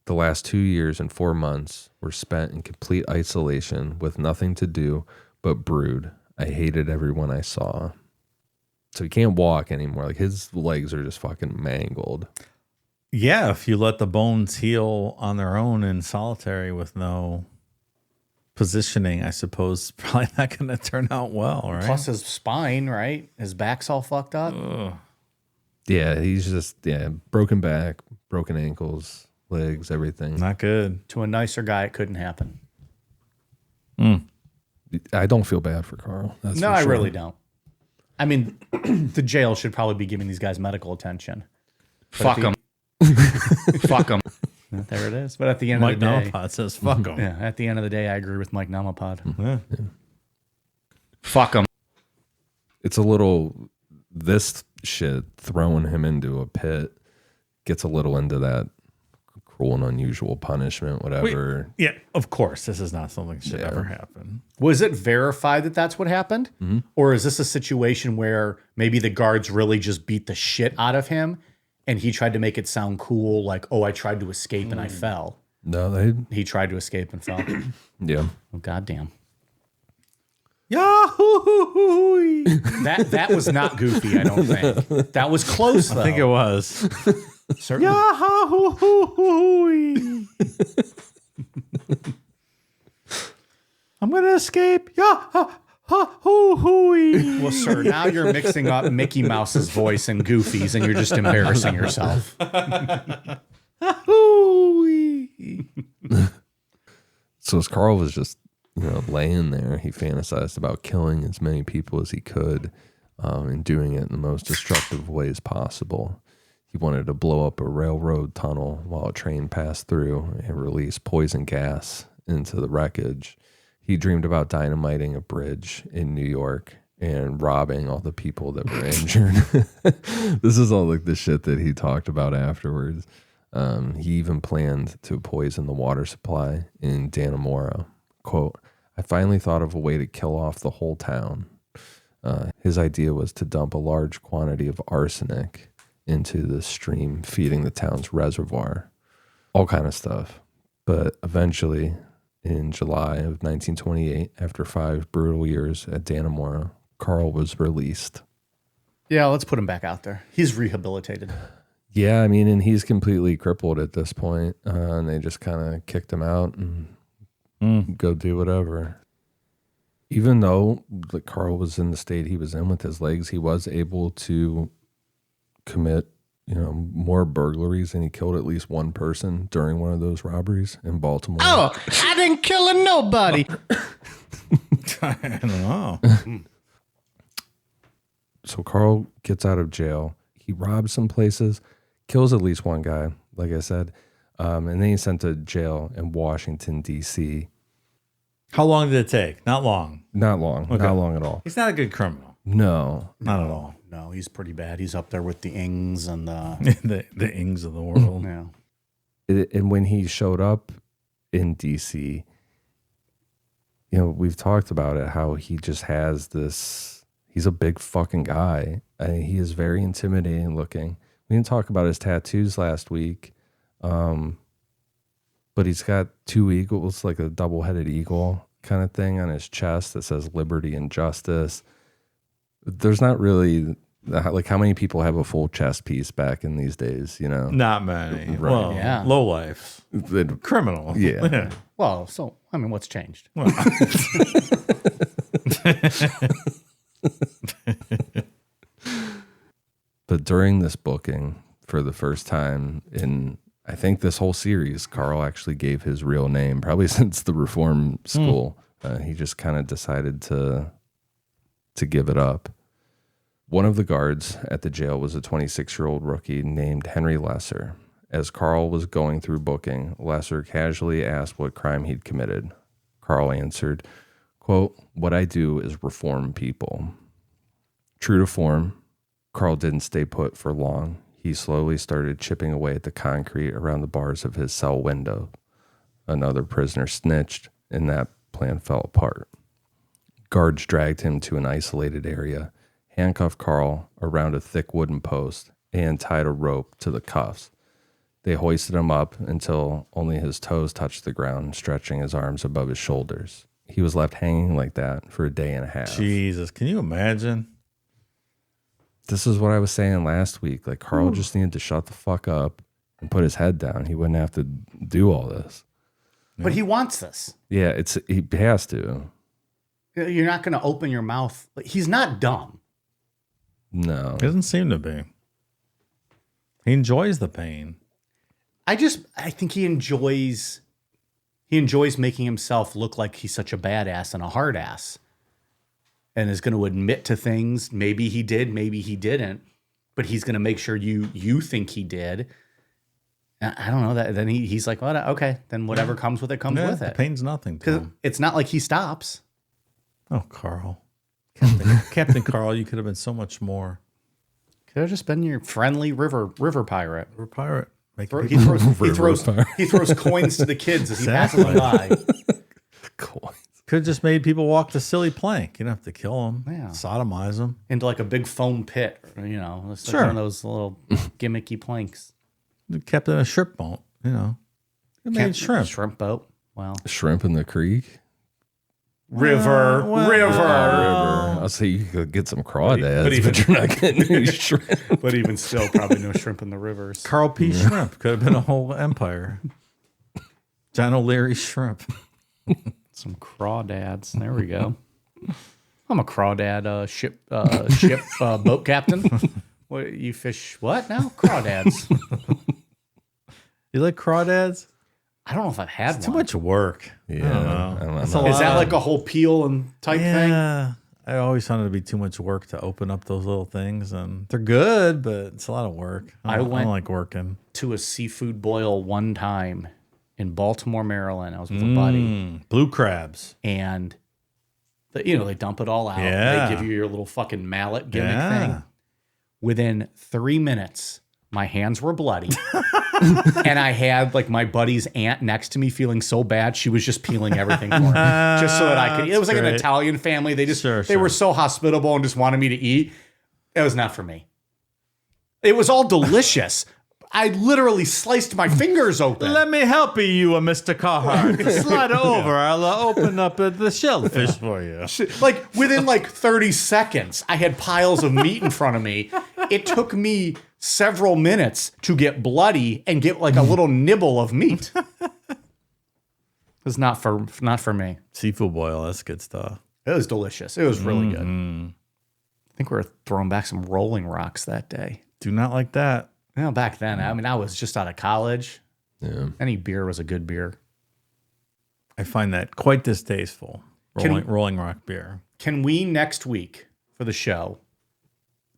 The last 2 years and 4 months were spent in complete isolation with nothing to do but brood. I hated everyone I saw. So he can't walk anymore. Like his legs are just fucking mangled. Yeah, if you let the bones heal on their own in solitary with no positioning, I suppose probably not going to turn out well, right? Plus his spine, right? His back's all fucked up. Yeah, he's just, broken back, broken ankles, legs, everything. Not good. To a nicer guy, it couldn't happen. I don't feel bad for Carl. That's No, for I sure. really don't. I mean, the jail should probably be giving these guys medical attention. Fuck them. Fuck them. There it is. But at the end Mike of the day, Namapod says, fuck them. yeah, at the end of the day, I agree with Mike Namapod. Fuck them. It's a little, this shit throwing him into a pit gets a little into that cruel and unusual punishment, whatever. Yeah, of course. This is not something that should ever happen. Was it verified that that's what happened? Mm-hmm. Or is this a situation where maybe the guards really just beat the shit out of him and he tried to make it sound cool, like, oh, I tried to escape and I fell. No, He tried to escape and fell. yeah. Oh, goddamn. Yahoo! That was not goofy, I don't think. That was close, though. I think it was. Certainly. Yahoo! I'm going to escape. Yahoo! Well, sir, now you're mixing up Mickey Mouse's voice and Goofy's, and you're just embarrassing yourself. So as Carl was just, laying there, he fantasized about killing as many people as he could and doing it in the most destructive ways possible. He wanted to blow up a railroad tunnel while a train passed through and release poison gas into the wreckage. He dreamed about dynamiting a bridge in New York and robbing all the people that were injured. This is all like the shit that he talked about afterwards. He even planned to poison the water supply in Dannemora. Quote, I finally thought of a way to kill off the whole town. His idea was to dump a large quantity of arsenic into the stream feeding the town's reservoir. All kind of stuff. But eventually, in July of 1928, after 5 brutal years at Dannemora, Carl was released. Yeah, let's put him back out there. He's rehabilitated. Yeah, I mean, and he's completely crippled at this point, and they just kind of kicked him out and go do whatever. Even though Carl was in the state he was in with his legs, he was able to commit, more burglaries, and he killed at least one person during one of those robberies in Baltimore. Oh, I didn't kill nobody. I don't know. So Carl gets out of jail. He robs some places, kills at least one guy, like I said, and then he's sent to jail in Washington, D.C. How long did it take? Not long. Not long. Okay. Not long at all. He's not a good criminal. No. Not at all. No, he's pretty bad. He's up there with the Ings and the... the Ings of the world. Yeah. And when he showed up in D.C., we've talked about it, how he just has this... He's a big fucking guy. He is very intimidating looking. We didn't talk about his tattoos last week, but he's got 2 eagles, like a double-headed eagle kind of thing on his chest that says liberty and justice. There's not really, like, how many people have a full chest piece back in these days, Not many. Right. Well, Yeah. low life. That- Criminal. Yeah. Well, so, I mean, what's changed? But during this booking, for the first time in, I think, this whole series, Carl actually gave his real name, probably since the reform school. He just kind of decided to give it up. One of the guards at the jail was a 26-year-old rookie named Henry Lesser. As Carl was going through booking, Lesser casually asked what crime he'd committed. Carl answered, quote, "What I do is reform people." True to form, Carl didn't stay put for long. He slowly started chipping away at the concrete around the bars of his cell window. Another prisoner snitched, and that plan fell apart. Guards dragged him to an isolated area, handcuffed Carl around a thick wooden post, and tied a rope to the cuffs. They hoisted him up until only his toes touched the ground, stretching his arms above his shoulders. He was left hanging like that for a day and a half. Jesus, can you imagine? This is what I was saying last week. Like, Carl just needed to shut the fuck up and put his head down. He wouldn't have to do all this. But he wants this. Yeah, he has to. You're not going to open your mouth. He's not dumb. No. He doesn't seem to be. He enjoys the pain. I think he enjoys making himself look like he's such a badass and a hard ass, and is going to admit to things. Maybe he did, maybe he didn't, but he's going to make sure you think he did. I don't know that. Then he's like, well, okay, then whatever comes with it comes with The it. pain's nothing to Because him. it's not like he stops. Oh, Carl. Captain Carl, you could have been so much more. Could have just been your friendly river pirate. We're a pirate. He throws coins to the kids as he passes them by. Could have just made people walk the silly plank. You don't have to kill them. Yeah. Sodomize them. Into like a big foam pit, It's like Sure. one of those little gimmicky planks. Kept in a shrimp boat, It made shrimp. Shrimp boat. Well, Shrimp in the creek? river. I'll say you could get some crawdads, but you're not getting any shrimp. But even still, probably no shrimp in the rivers. Carl P. Shrimp. Could have been a whole empire. John O'Leary Shrimp. Some crawdads. There we go. I'm a crawdad ship boat captain. What you fish? What now? Crawdads. You like crawdads? I don't know if I've had Too one. much work. Yeah. I don't know. That's a Is lot that of- like a whole peel and type thing? Yeah. I always found it to be too much work to open up those little things, and they're good, but it's a lot of work. I don't like working. To a seafood boil one time in Baltimore, Maryland. I was with a buddy, Blue crabs. and they dump it all out. Yeah. They give you your little fucking mallet gimmick Yeah. thing. Within 3 minutes, my hands were bloody. And I had like my buddy's aunt next to me feeling so bad. She was just peeling everything for me just so that I could eat. It was like an great. Italian family. They Sure. were so hospitable and just wanted me to eat. It was not for me. It was all delicious. I literally sliced my fingers open. Let me help you, Mr. Carhart. Slide over. I'll open up the shellfish for you. Like within like 30 seconds, I had piles of meat in front of me. It took me several minutes to get bloody and get like a little nibble of meat. It was not for me. Seafood boil. That's good stuff. It was delicious. It was really good. I think we were throwing back some Rolling Rocks that day. Do not like that. Back then, I mean, I was just out of college. Yeah. Any beer was a good beer. I find that quite distasteful. Rolling Rock beer. Can we next week for the show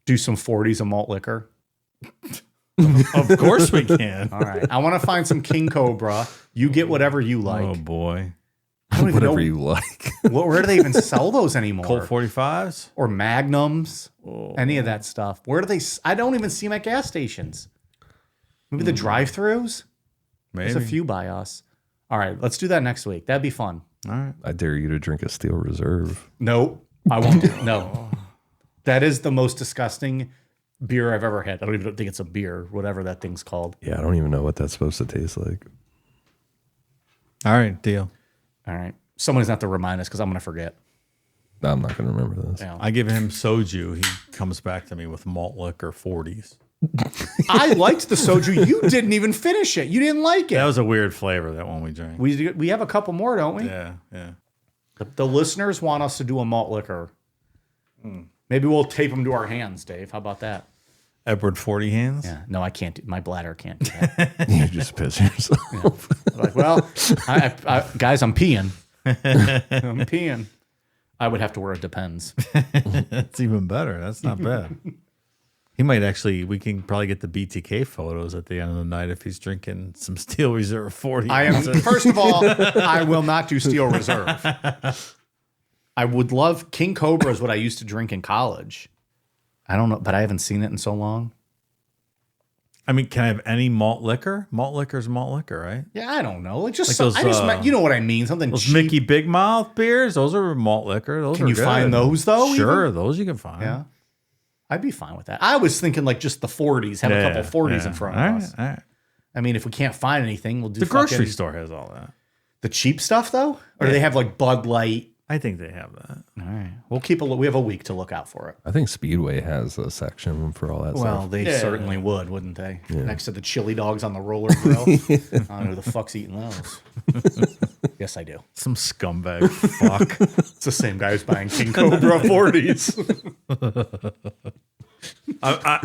do some 40s of malt liquor? Of course we can. All right. I want to find some King Cobra. You get whatever you like. Oh boy. I don't even know Whatever you like. where do they even sell those anymore? Colt 45s? Or Magnums, any of that stuff. Where do they? I don't even see them at gas stations. Maybe the drive-throughs. Maybe. There's a few by us. All right, let's do that next week. That'd be fun. All right. I dare you to drink a Steel Reserve. Nope, I won't do. No, that is the most disgusting beer I've ever had. I don't even think it's a beer, whatever that thing's called. Yeah, I don't even know what that's supposed to taste like. All right, deal. All right, someone's gonna have to remind us because I'm gonna forget. I'm not going to remember this. Yeah. I give him soju. He comes back to me with malt liquor 40s. I liked the soju. You didn't even finish it. You didn't like it. That was a weird flavor, that one we drank. We have a couple more, don't we? Yeah. The listeners want us to do a malt liquor. Maybe we'll tape them to our hands, Dave. How about that? Edward 40 hands? Yeah. No, I can't. My bladder can't do that. You just piss yourself. Like, well, guys, I'm peeing. I'm peeing. I would have to wear a Depends. That's even better. That's not bad. He might actually, we can probably get the BTK photos at the end of the night if he's drinking some Steel Reserve 40. I am. First of all, I will not do Steel Reserve. I would love King Cobra is what I used to drink in college. I don't know, but I haven't seen it in so long. I mean, can I have any malt liquor? Malt liquor is malt liquor, right? Yeah, I don't know. It just, Like so, those, I just meant, you know what I mean? Something Those cheap. Mickey Big Mouth beers, those are malt liquor. Those Can are you good. find those, though, Sure, even? those you can find. Yeah. I'd be fine with that. I was thinking like just the 40s, have a couple 40s in front of us. All right. I mean, if we can't find anything, we'll do The grocery fucking- store has all that. The cheap stuff, though? Or do they have like Bud Light? I think they have that. All right. We'll keep a look. We have a week to look out for it. I think Speedway has a section for all that Well, stuff. they certainly would, wouldn't they? Next to the chili dogs on the roller grill. I don't know who the fuck's eating those. Yes, I do. Some scumbag fuck. It's the same guy who's buying King Cobra 40s.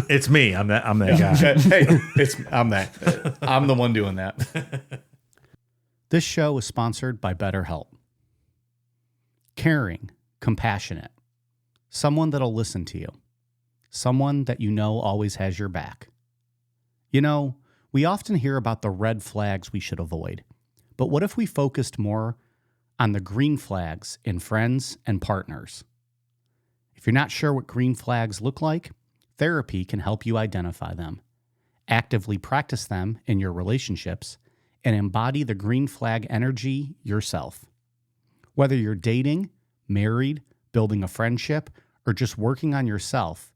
It's me. I'm that guy. Hey, I'm the one doing that. This show is sponsored by BetterHelp. Caring, compassionate, someone that'll listen to you, someone that you know always has your back. You know, we often hear about the red flags we should avoid, but what if we focused more on the green flags in friends and partners? If you're not sure what green flags look like, therapy can help you identify them, actively practice them in your relationships, and embody the green flag energy yourself. Whether you're dating, married, building a friendship, or just working on yourself,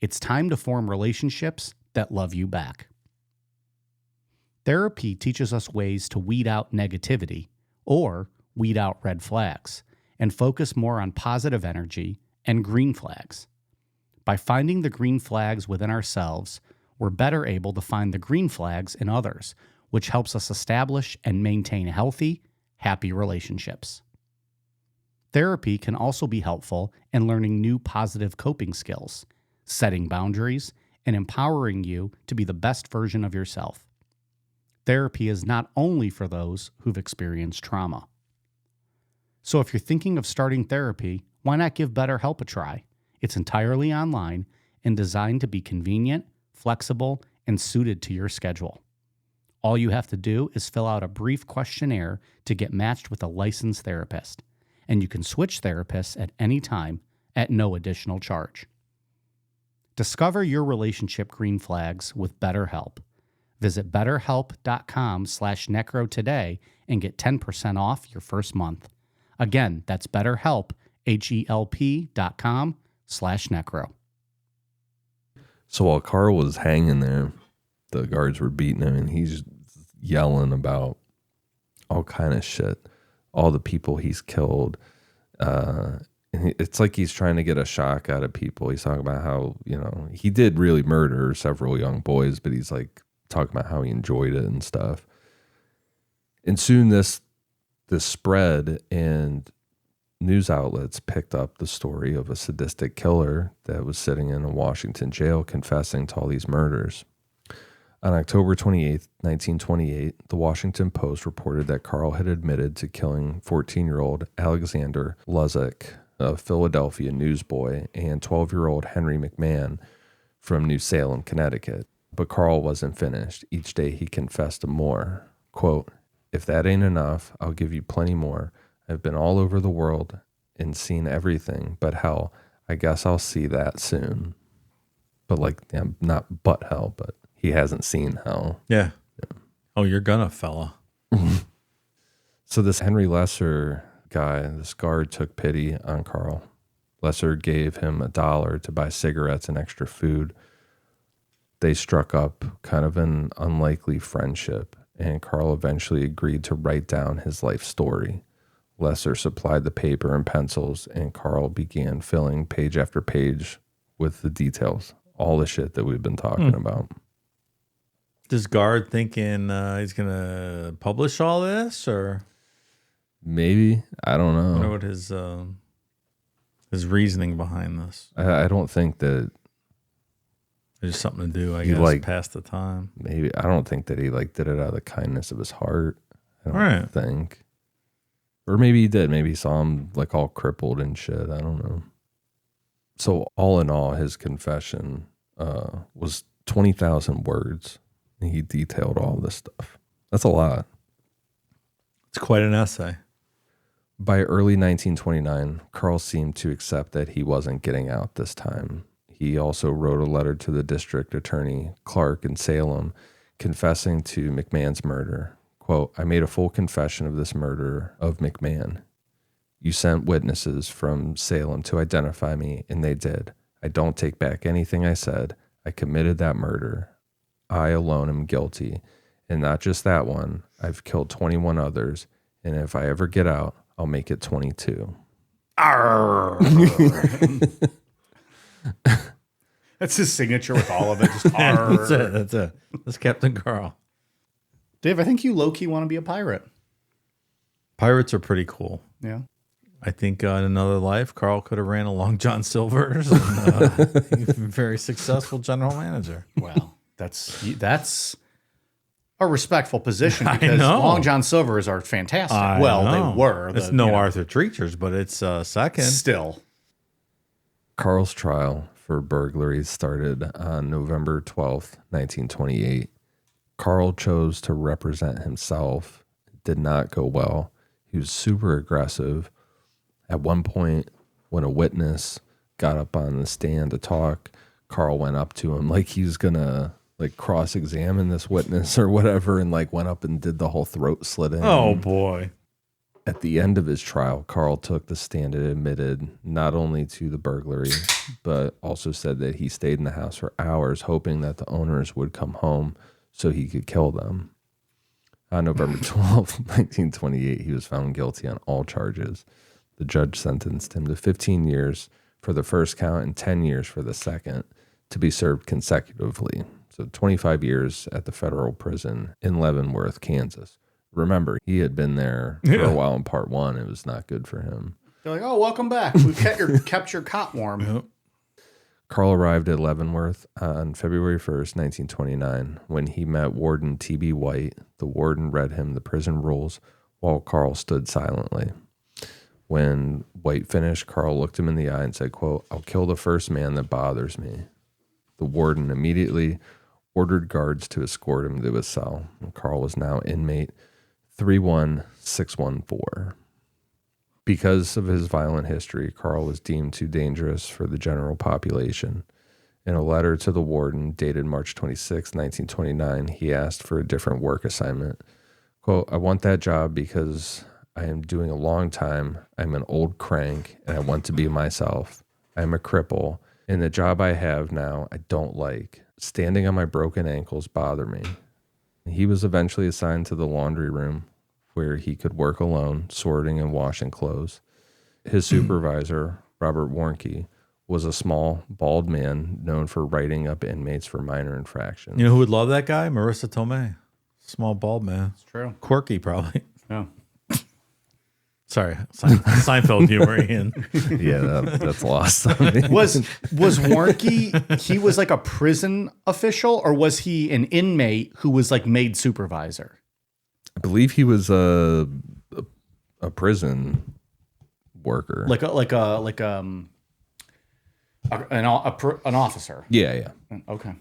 it's time to form relationships that love you back. Therapy teaches us ways to weed out negativity or weed out red flags and focus more on positive energy and green flags. By finding the green flags within ourselves, we're better able to find the green flags in others, which helps us establish and maintain healthy, happy relationships. Therapy can also be helpful in learning new positive coping skills, setting boundaries, and empowering you to be the best version of yourself. Therapy is not only for those who've experienced trauma. So if you're thinking of starting therapy, why not give BetterHelp a try? It's entirely online and designed to be convenient, flexible, and suited to your schedule. All you have to do is fill out a brief questionnaire to get matched with a licensed therapist, and you can switch therapists at any time at no additional charge. Discover your relationship green flags with BetterHelp. Visit betterhelp.com/necro today and get 10% off your first month. Again, that's BetterHelp, HELP.com/necro. So while Carl was hanging there, the guards were beating him, and he's yelling about all kind of shit, all the people he's killed. And it's like he's trying to get a shock out of people. He's talking about how, you know, he did really murder several young boys, but he's like talking about how he enjoyed it and stuff. And soon this spread, and news outlets picked up the story of a sadistic killer that was sitting in a Washington jail confessing to all these murders. On October 28th, 1928, the Washington Post reported that Carl had admitted to killing 14-year-old Alexander Luzik, a Philadelphia newsboy, and 12-year-old Henry McMahon from New Salem, Connecticut. But Carl wasn't finished. Each day he confessed to more. Quote, "If that ain't enough, I'll give you plenty more. I've been all over the world and seen everything, but hell, I guess I'll see that soon." But like, yeah, not but hell, but he hasn't seen hell. Yeah. Oh, you're gonna, fella. So this Henry Lesser guy, this guard, took pity on Carl. Lesser gave him $1 to buy cigarettes and extra food. They struck up kind of an unlikely friendship, and Carl eventually agreed to write down his life story. Lesser supplied the paper and pencils, and Carl began filling page after page with the details, all the shit that we've been talking about. This guard thinking he's gonna publish all this, or Maybe, I don't I wonder know. what his reasoning behind this. I don't think that There's something to do, I He guess, like- pass the time. maybe, I don't think that he like did it out of the kindness of his heart. I don't Right. think. Or maybe he did. Maybe he saw him like all crippled and shit. I don't know. So all in all, his confession was 20,000 words. He detailed all this stuff. That's a lot. It's quite an essay. By early 1929, Carl seemed to accept that he wasn't getting out this time. He also wrote a letter to the district attorney, Clark in Salem, confessing to McMahon's murder. Quote, I made a full confession of this murder of McMahon. You sent witnesses from Salem to identify me, and they did. I don't take back anything I said. I committed that murder. I alone am guilty. And not just that one. I've killed 21 others. And if I ever get out, I'll make it 22. That's his signature with all of it. Just That's it. That's Captain Carl. Dave, I think you low-key want to be a pirate. Pirates are pretty cool. Yeah. I think in another life, Carl could have ran along John Silver's and he's a very successful general manager. Well, that's a respectful position I because know. Long John Silver's are fantastic. I well, know. they were. It's no Arthur Treachers, but it's second. Still. Carl's trial for burglary started on November 12th, 1928. Carl chose to represent himself. It did not go well. He was super aggressive. At one point, when a witness got up on the stand to talk, Carl went up to him like he was going to like cross-examine this witness or whatever, and like went up and did the whole throat slitting. Oh, boy. At the end of his trial, Carl took the stand and admitted not only to the burglary, but also said that he stayed in the house for hours hoping that the owners would come home so he could kill them. On November 12th, 1928, he was found guilty on all charges. The judge sentenced him to 15 years for the first count and 10 years for the second to be served consecutively. So 25 years at the federal prison in Leavenworth, Kansas. Remember, he had been there for a while in part one. It was not good for him. They're like, oh, welcome back. We've kept your cot warm. Yep. Carl arrived at Leavenworth on February 1st, 1929. When he met Warden T.B. White, the warden read him the prison rules while Carl stood silently. When White finished, Carl looked him in the eye and said, quote, I'll kill the first man that bothers me. The warden immediately ordered guards to escort him to his cell. Carl was now inmate 31614. Because of his violent history, Carl was deemed too dangerous for the general population. In a letter to the warden dated March 26, 1929, he asked for a different work assignment. Quote, I want that job because I am doing a long time. I'm an old crank and I want to be myself. I'm a cripple and the job I have now I don't like. Standing on my broken ankles bother me. He was eventually assigned to the laundry room where he could work alone, sorting and washing clothes. His supervisor, Robert Warnke, was a small, bald man known for writing up inmates for minor infractions. You know who would love that guy? Marissa Tomei. Small, bald man. It's true. Quirky, probably. Yeah. Sorry, Seinfeld humor, Ian. Yeah, that's lost on me. Was Warnke, he was like a prison official, or was he an inmate who was like made supervisor? I believe he was a prison worker. An officer. Yeah. Okay.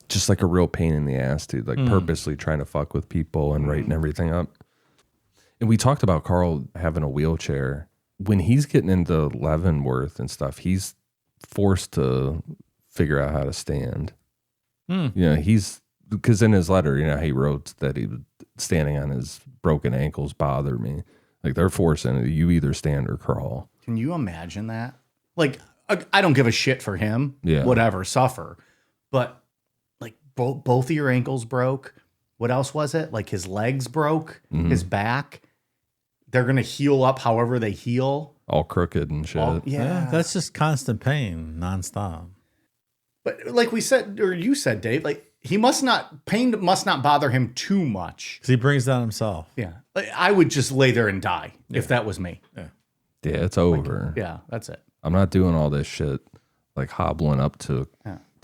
Just like a real pain in the ass, dude. Like purposely trying to fuck with people and writing everything up. And we talked about Carl having a wheelchair. When he's getting into Leavenworth and stuff, he's forced to figure out how to stand. You know, because in his letter, you know, he wrote that he was standing on his broken ankles bother me. Like they're forcing you either stand or crawl. Can you imagine that? Like, I don't give a shit for him. Yeah. Whatever, suffer. But like both of your ankles broke. What else was it? Like his legs broke, his back. They're going to heal up however they heal. All crooked and shit. Yeah, that's just constant pain, nonstop. But like we said, or you said, Dave, like pain must not bother him too much. Because he brings down himself. Yeah. Like, I would just lay there and die if that was me. Yeah, it's over. Yeah, that's it. I'm not doing all this shit like hobbling up to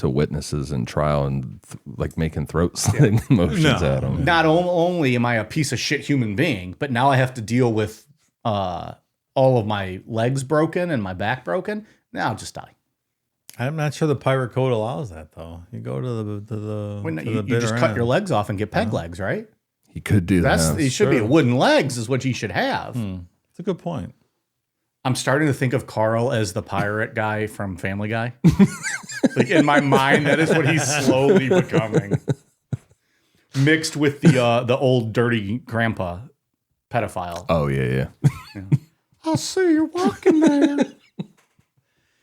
witnesses in trial and like making throat slitting motions at them. Not only am I a piece of shit human being, but now I have to deal with all of my legs broken and my back broken. Now I'll just die. I'm not sure the pirate code allows that though. You go to the You just cut your legs off and get peg legs, right? He could do that. It should be wooden legs is what you should have. It's a good point. I'm starting to think of Carl as the pirate guy from Family Guy. Like in my mind, that is what he's slowly becoming. Mixed with the old dirty grandpa pedophile. Oh, yeah. I see you walking there.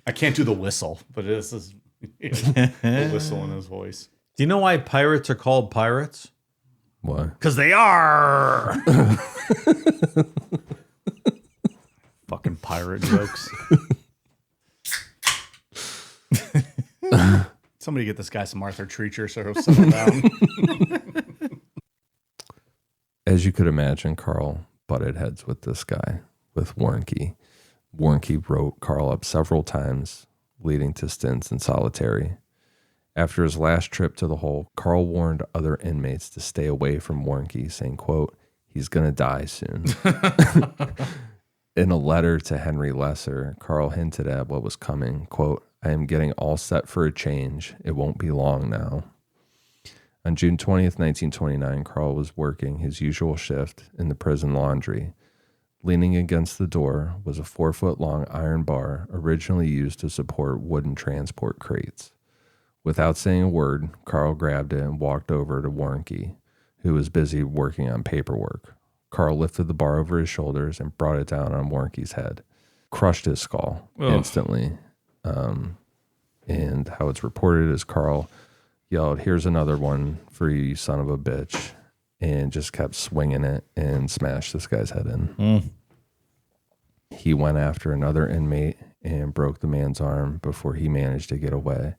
I can't do the whistle, but this is the whistle in his voice. Do you know why pirates are called pirates? Why? Because they are. Fucking pirate jokes. Somebody get this guy some Arthur Treacher so he'll settle down. As you could imagine, Carl butted heads with this guy, with Warnke. Warnke wrote Carl up several times, leading to stints in solitary. After his last trip to the hole, Carl warned other inmates to stay away from Warnke, saying, quote, "He's going to die soon." In a letter to Henry Lesser, Carl hinted at what was coming, quote, "I am getting all set for a change. It won't be long now." On June 20th, 1929, Carl was working his usual shift in the prison laundry. Leaning against the door was a 4-foot-long iron bar originally used to support wooden transport crates. Without saying a word, Carl grabbed it and walked over to Warnke, who was busy working on paperwork. Carl lifted the bar over his shoulders and brought it down on Warnke's head, crushed his skull instantly. And how it's reported is Carl yelled, "Here's another one for you, you son of a bitch," and just kept swinging it and smashed this guy's head in. He went after another inmate and broke the man's arm before he managed to get away.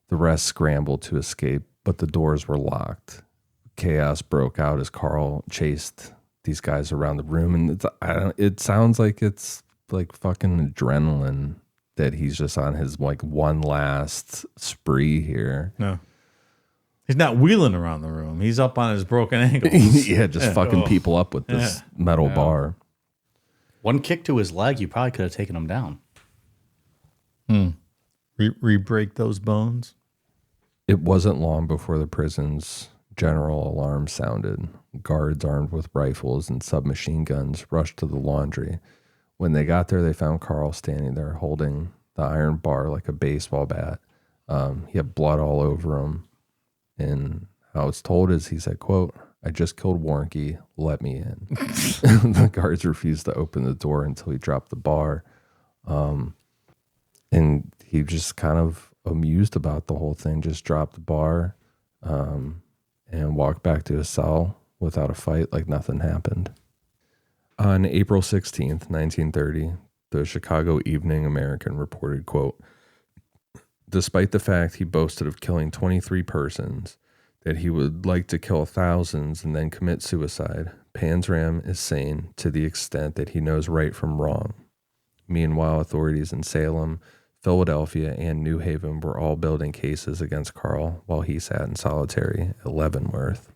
The rest scrambled to escape, but the doors were locked. Chaos broke out as Carl chased these guys around the room, and it sounds like it's like fucking adrenaline that he's just on his like one last spree here. No. He's not wheeling around the room. He's up on his broken ankles. Yeah, just fucking people up with this metal bar. One kick to his leg, you probably could have taken him down. Re-break those bones. It wasn't long before the prison's general alarm sounded. Guards armed with rifles and submachine guns rushed to the laundry. When they got there, they found Carl standing there holding the iron bar like a baseball bat. He had blood all over him. And how it's told is he said, quote, "I just killed Warnke. Let me in." The guards refused to open the door until he dropped the bar. And he just kind of amused about the whole thing, just dropped the bar and walked back to his cell without a fight like nothing happened. On April 16th, 1930, the Chicago Evening American reported, quote, "Despite the fact he boasted of killing 23 persons, that he would like to kill thousands and then commit suicide, Panzram is sane to the extent that he knows right from wrong." Meanwhile, authorities in Salem, Philadelphia, and New Haven were all building cases against Carl while he sat in solitary at Leavenworth.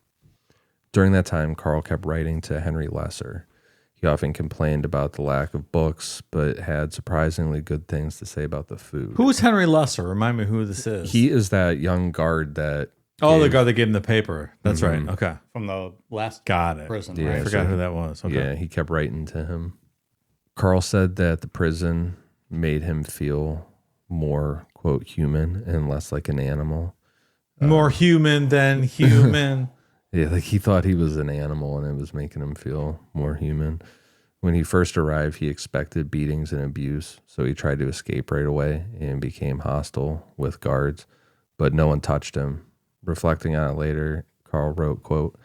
During that time, Carl kept writing to Henry Lesser. He often complained about the lack of books, but had surprisingly good things to say about the food. Who is Henry Lesser? Remind me who this is. He is that young guard that... the guy that gave him the paper. That's right. Okay. From the last Got it. prison, Yeah, right? I forgot who that was. Okay. Yeah, he kept writing to him. Carl said that the prison made him feel more, quote, human and less like an animal. More human than human. Yeah, like he thought he was an animal and it was making him feel more human. When he first arrived, he expected beatings and abuse, so he tried to escape right away and became hostile with guards, but no one touched him. Reflecting on it later, Carl wrote, quote,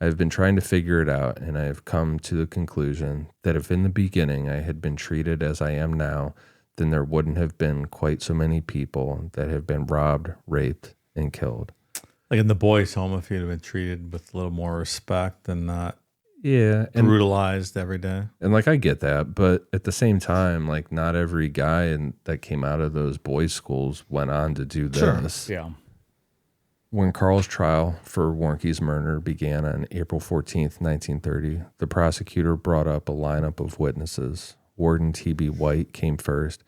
"I have been trying to figure it out, and I have come to the conclusion that if in the beginning I had been treated as I am now, then there wouldn't have been quite so many people that have been robbed, raped, and killed." Like in the boys' home, if he'd have been treated with a little more respect and not Yeah, and brutalized every day. like I get that, but at the same time, like not every guy that came out of those boys' schools went on to do this. Yeah. When Carl's trial for Warnke's murder began on April 14th, 1930, the prosecutor brought up a lineup of witnesses. Warden T.B. White came first,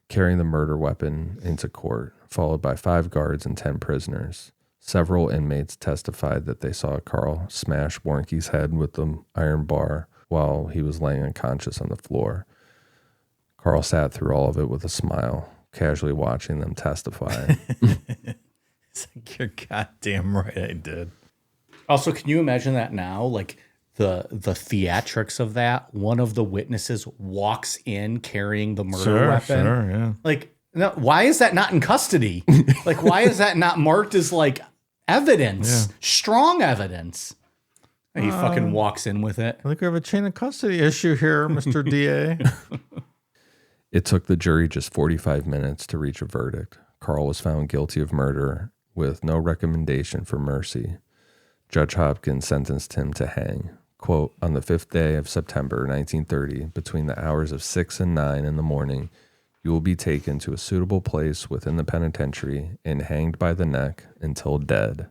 carrying the murder weapon into court, followed by 5 guards and 10 prisoners. Several inmates testified that they saw Carl smash Warnke's head with the iron bar while he was laying unconscious on the floor. Carl sat through all of it with a smile, casually watching them testify. It's like, you're goddamn right I did. Also, can you imagine that now? Like the theatrics of that. One of the witnesses walks in carrying the murder weapon. Sure, yeah. Like, no, why is that not in custody? Like, why is that not marked as like evidence, strong evidence? And he fucking walks in with it. I think we have a chain of custody issue here, Mr. DA. It took the jury just 45 minutes to reach a verdict. Carl was found guilty of murder with no recommendation for mercy. Judge Hopkins sentenced him to hang. Quote, on the 5th day of September 1930, between the hours of 6 and 9 in the morning, you will be taken to a suitable place within the penitentiary and hanged by the neck until dead.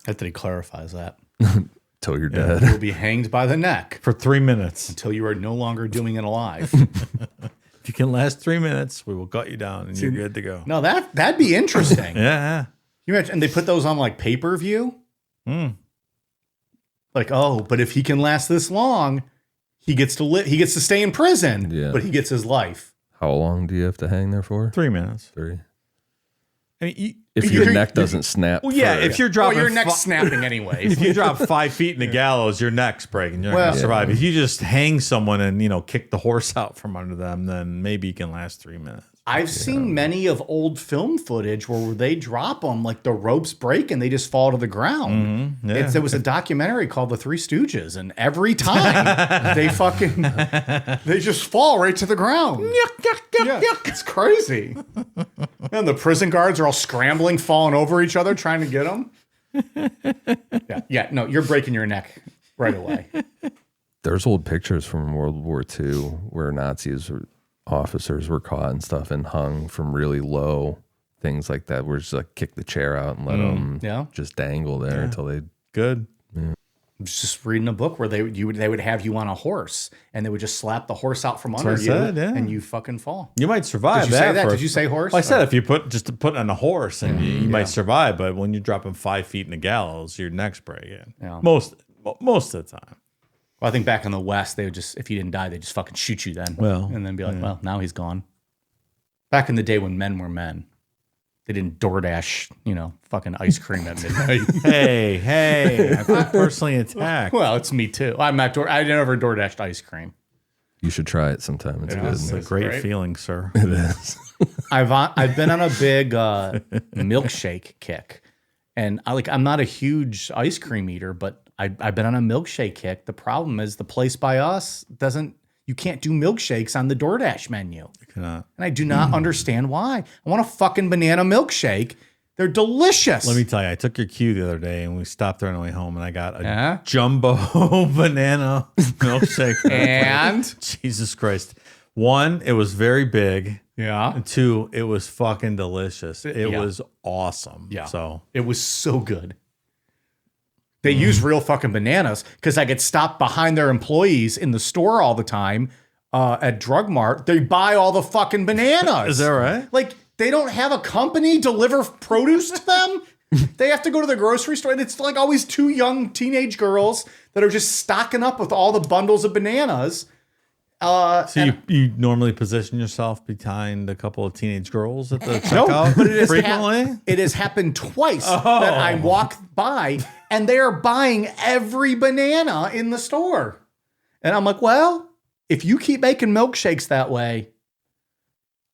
After he clarifies that. Till you're dead. You'll be hanged by the neck For 3 minutes. until you are no longer doing it alive. If you can last 3 minutes, we will gut you down and you're good to go. No, that'd be interesting. Yeah. You imagine, and they put those on like pay-per-view. Like, oh, but if he can last this long, he gets to live. He gets to stay in prison. Yeah. But he gets his life. How long do you have to hang there for? 3 minutes. 3. I mean, If your neck doesn't snap. well, yeah, first. if you're Well, dropping your neck's snapping anyways. if you drop 5 feet in the gallows, your neck's breaking. You're not going to survive. If you just hang someone and, kick the horse out from under them, then maybe you can last 3 minutes. I've seen many of old film footage where they drop them, like the ropes break and they just fall to the ground. Yeah. There was a documentary called The Three Stooges, and every time they just fall right to the ground. Yeah, it's crazy. And the prison guards are all scrambling, falling over each other, trying to get them. No, you're breaking your neck right away. There's old pictures from World War II where officers were caught and stuff and hung from really low, things like that, where just like kick the chair out and let them just dangle there until they. Good. I was just reading a book where they would have you on a horse and they would just slap the horse out from under what I you said, yeah. and you fucking fall. You might survive. Did you say that? for- Did you say horse? Well, I said if you put on a horse and you might survive, but when you're dropping 5 feet in the gallows, your neck's breaking. Yeah. Most of the time. Well, I think back in the West, they would just, if you didn't die, they'd just fucking shoot you then. Well, and then be like, well, now he's gone. Back in the day when men were men, they didn't DoorDash, fucking ice cream at midnight. Hey, I feel personally attacked. Well, it's me too. I never DoorDashed ice cream. You should try it sometime. It's good. It's a great great. feeling, sir. It is. I've been on a big milkshake kick, and I'm not a huge ice cream eater, but I've been on a milkshake kick. The problem is the place by us you can't do milkshakes on the DoorDash menu. You cannot. And I do not understand why. I want a fucking banana milkshake. They're delicious. Let me tell you, I took your cue the other day and we stopped there on the way home and I got a Yeah? jumbo banana milkshake. And? Jesus Christ. 1, it was very big. Yeah. And 2, it was fucking delicious. It Yeah. was awesome. Yeah. So It was so good. They use real fucking bananas because I get stopped behind their employees in the store all the time at Drug Mart. They buy all the fucking bananas. Is that right? Like, they don't have a company deliver produce to them. They have to go to the grocery store. And it's like always 2 young teenage girls that are just stocking up with all the bundles of bananas. So you normally position yourself behind a couple of teenage girls at the checkout but it has frequently? it has happened twice that I walk by and they are buying every banana in the store. And I'm like, well, if you keep making milkshakes that way,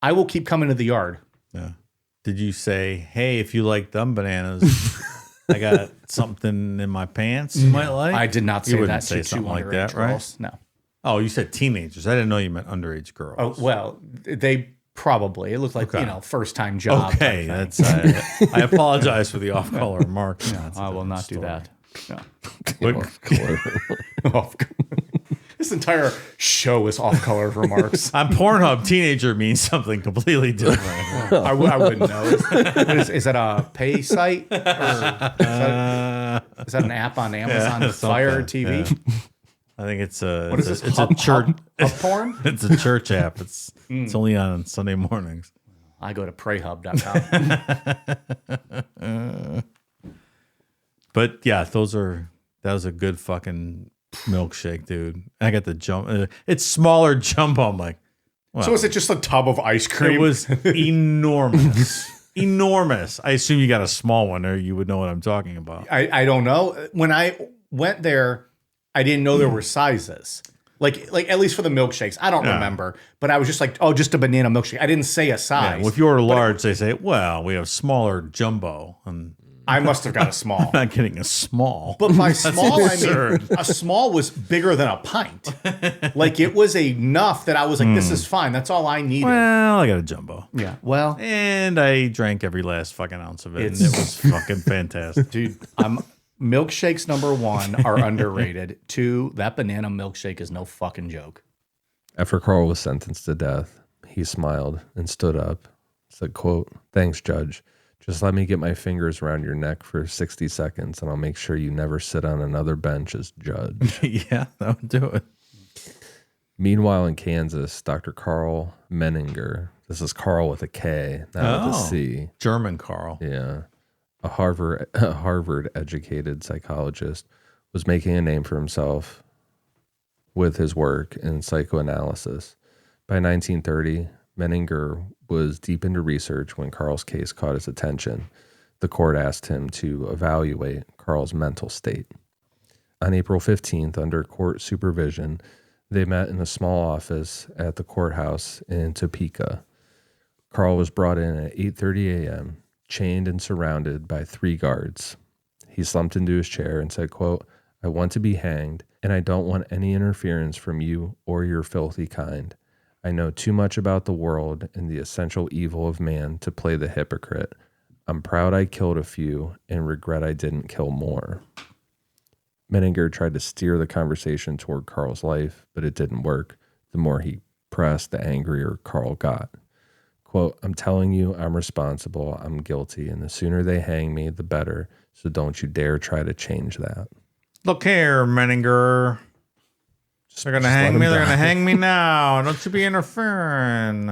I will keep coming to the yard. Yeah. Did you say, hey, if you like them bananas, I got something in my pants you might like? I did not You say wouldn't that say to something 2 like that, underage right? girls. No. Oh, you said teenagers. I didn't know you meant underage girls. Oh, well, they probably. It looked like, first time job. okay. type thing. That's I apologize for the off-color remark. No, I will not do that. No. This entire show is off-color remarks. On Pornhub, teenager means something completely different. I wouldn't know. Is that a pay site? Or is that an app on Amazon Fire TV? Yeah. I think it's a What is this? It's a church. Hub porn? It's a church app. It's only on Sunday mornings. I go to prayhub.com. But yeah, that was a good fucking milkshake, dude. I got the jump. It's smaller jumbo. I'm like, Well, So is it just a tub of ice cream? it was enormous. Enormous. I assume you got a small one, or you would know what I'm talking about. I don't know. When I went there, I didn't know there were sizes. Like at least for the milkshakes. I don't remember. But I was just like, oh, just a banana milkshake. I didn't say a size. Yeah, well, if you order large, they say, well, we have smaller jumbo. And I must have got a small. I'm not getting a small. But by small, I mean a small was bigger than a pint. Like it was enough that I was like, this is fine. That's all I needed. Well, I got a jumbo. Yeah. Well, And I drank every last fucking ounce of it. And it was fucking fantastic. dude, milkshakes number 1 are underrated. 2, that banana milkshake is no fucking joke. After Carl was sentenced to death, he smiled and stood up, said, quote, "Thanks, Judge. Just let me get my fingers around your neck for 60 seconds and I'll make sure you never sit on another bench as judge." Yeah, that would do it. Meanwhile, in Kansas, Dr. Carl Menninger, this is Carl with a K, not with a C. German Carl. Yeah. A Harvard-educated psychologist, was making a name for himself with his work in psychoanalysis. By 1930, Menninger was deep into research when Carl's case caught his attention. The court asked him to evaluate Carl's mental state. On April 15th, under court supervision, they met in a small office at the courthouse in Topeka. Carl was brought in at 8:30 a.m., chained and surrounded by 3 guards. He slumped into his chair and said, quote, "I want to be hanged, and I don't want any interference from you or your filthy kind. I know too much about the world and the essential evil of man to play the hypocrite. I'm proud I killed a few and regret I didn't kill more." Menninger tried to steer the conversation toward Carl's life, but it didn't work. The more he pressed, the angrier Carl got. Quote, "I'm telling you, I'm responsible, I'm guilty, and the sooner they hang me, the better, so don't you dare try to change that." Look here, Menninger. They're going to hang me. They're going to hang me now. Don't you be interfering,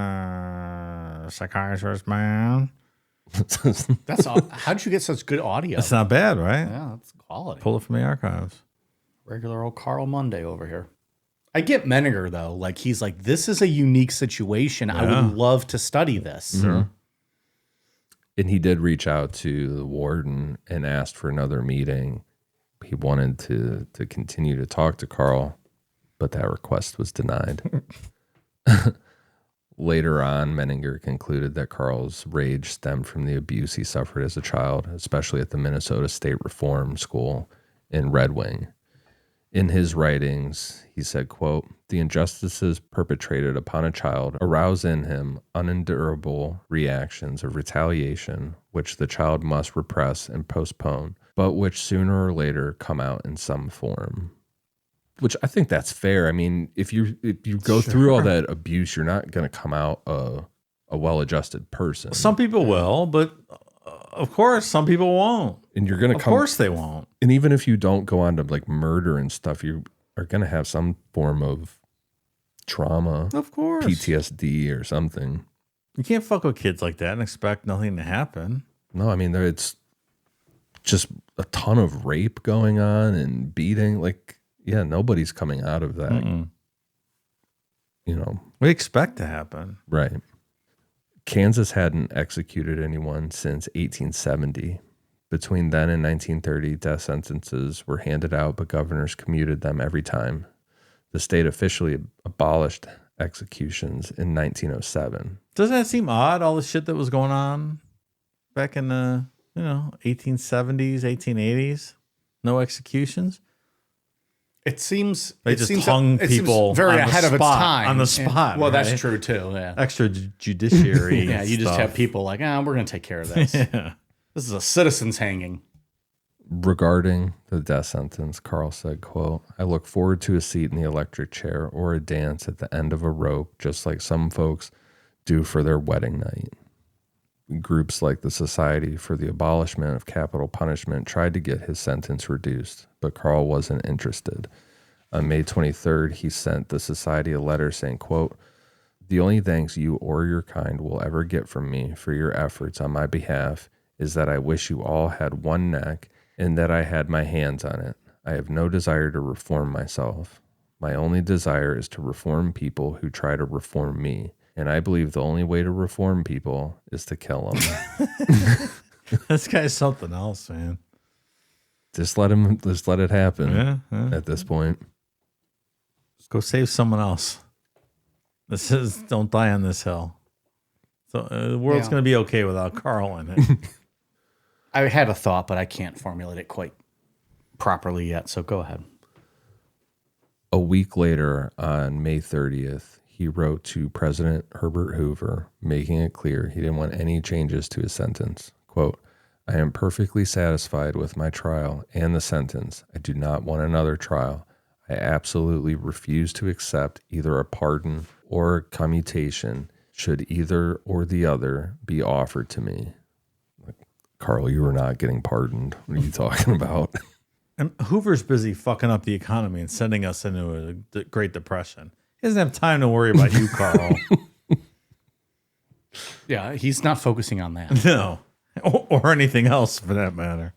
psychiatrist man. That's all. How'd you get such good audio? That's not bad, right? Yeah, that's quality. Pull it from the archives. Regular old Carl Monday over here. I get Menninger though. Like he's like, this is a unique situation. I would love to study this. Mm-hmm. And he did reach out to the warden and asked for another meeting. He wanted to continue to talk to Carl, but that request was denied. Later on, Menninger concluded that Carl's rage stemmed from the abuse he suffered as a child, especially at the Minnesota State Reform School in Red Wing. In his writings, he said, quote, "The injustices perpetrated upon a child arouse in him unendurable reactions of retaliation, which the child must repress and postpone, but which sooner or later come out in some form." Which I think that's fair. I mean, if you go through all that abuse, you're not going to come out a well-adjusted person. Some people will, but of course, some people won't. And you're going to Of course they won't. And even if you don't go on to like murder and stuff, you are going to have some form of trauma, Of course. PTSD or something. You can't fuck with kids like that and expect nothing to happen. No, I mean, it's just a ton of rape going on and beating. Like, yeah, nobody's coming out of that. You know, We expect to happen. right. Kansas hadn't executed anyone since 1870. Between then and 1930, death sentences were handed out, but governors commuted them every time. The state officially abolished executions in 1907. Doesn't that seem odd, all the shit that was going on back in the, 1870s, 1880s? No executions? It seems They it just seems hung it seems people very on the ahead of its spot- time on the And- spot, well, right? that's true too. Yeah, Extrajudiciary. yeah. You just have people like, we're going to take care of this. Yeah. This is a citizen's hanging. Regarding the death sentence, Carl said, quote, "I look forward to a seat in the electric chair or a dance at the end of a rope, just like some folks do for their wedding night." Groups like the Society for the Abolishment of Capital Punishment tried to get his sentence reduced, but Carl wasn't interested. On May 23rd, he sent the society a letter saying, quote, "The only thanks you or your kind will ever get from me for your efforts on my behalf is that I wish you all had one neck and that I had my hands on it. I have no desire to reform myself. My only desire is to reform people who try to reform me. And I believe the only way to reform people is to kill them. This guy's something else, man. Just let it happen Yeah. at this point. Let's go save someone else. Don't die on this hill. So the world's going to be okay without Carl in it. I had a thought, but I can't formulate it quite properly yet. So go ahead. A week later, on May 30th, he wrote to President Herbert Hoover, making it clear he didn't want any changes to his sentence. Quote, I am perfectly satisfied with my trial and the sentence. I do not want another trial. I absolutely refuse to accept either a pardon or commutation should either or the other be offered to me. Like, Carl, you are not getting pardoned. What are you talking about? And Hoover's busy fucking up the economy and sending us into a Great Depression. He doesn't have time to worry about you, Carl. Yeah, he's not focusing on that. No. Or anything else for that matter.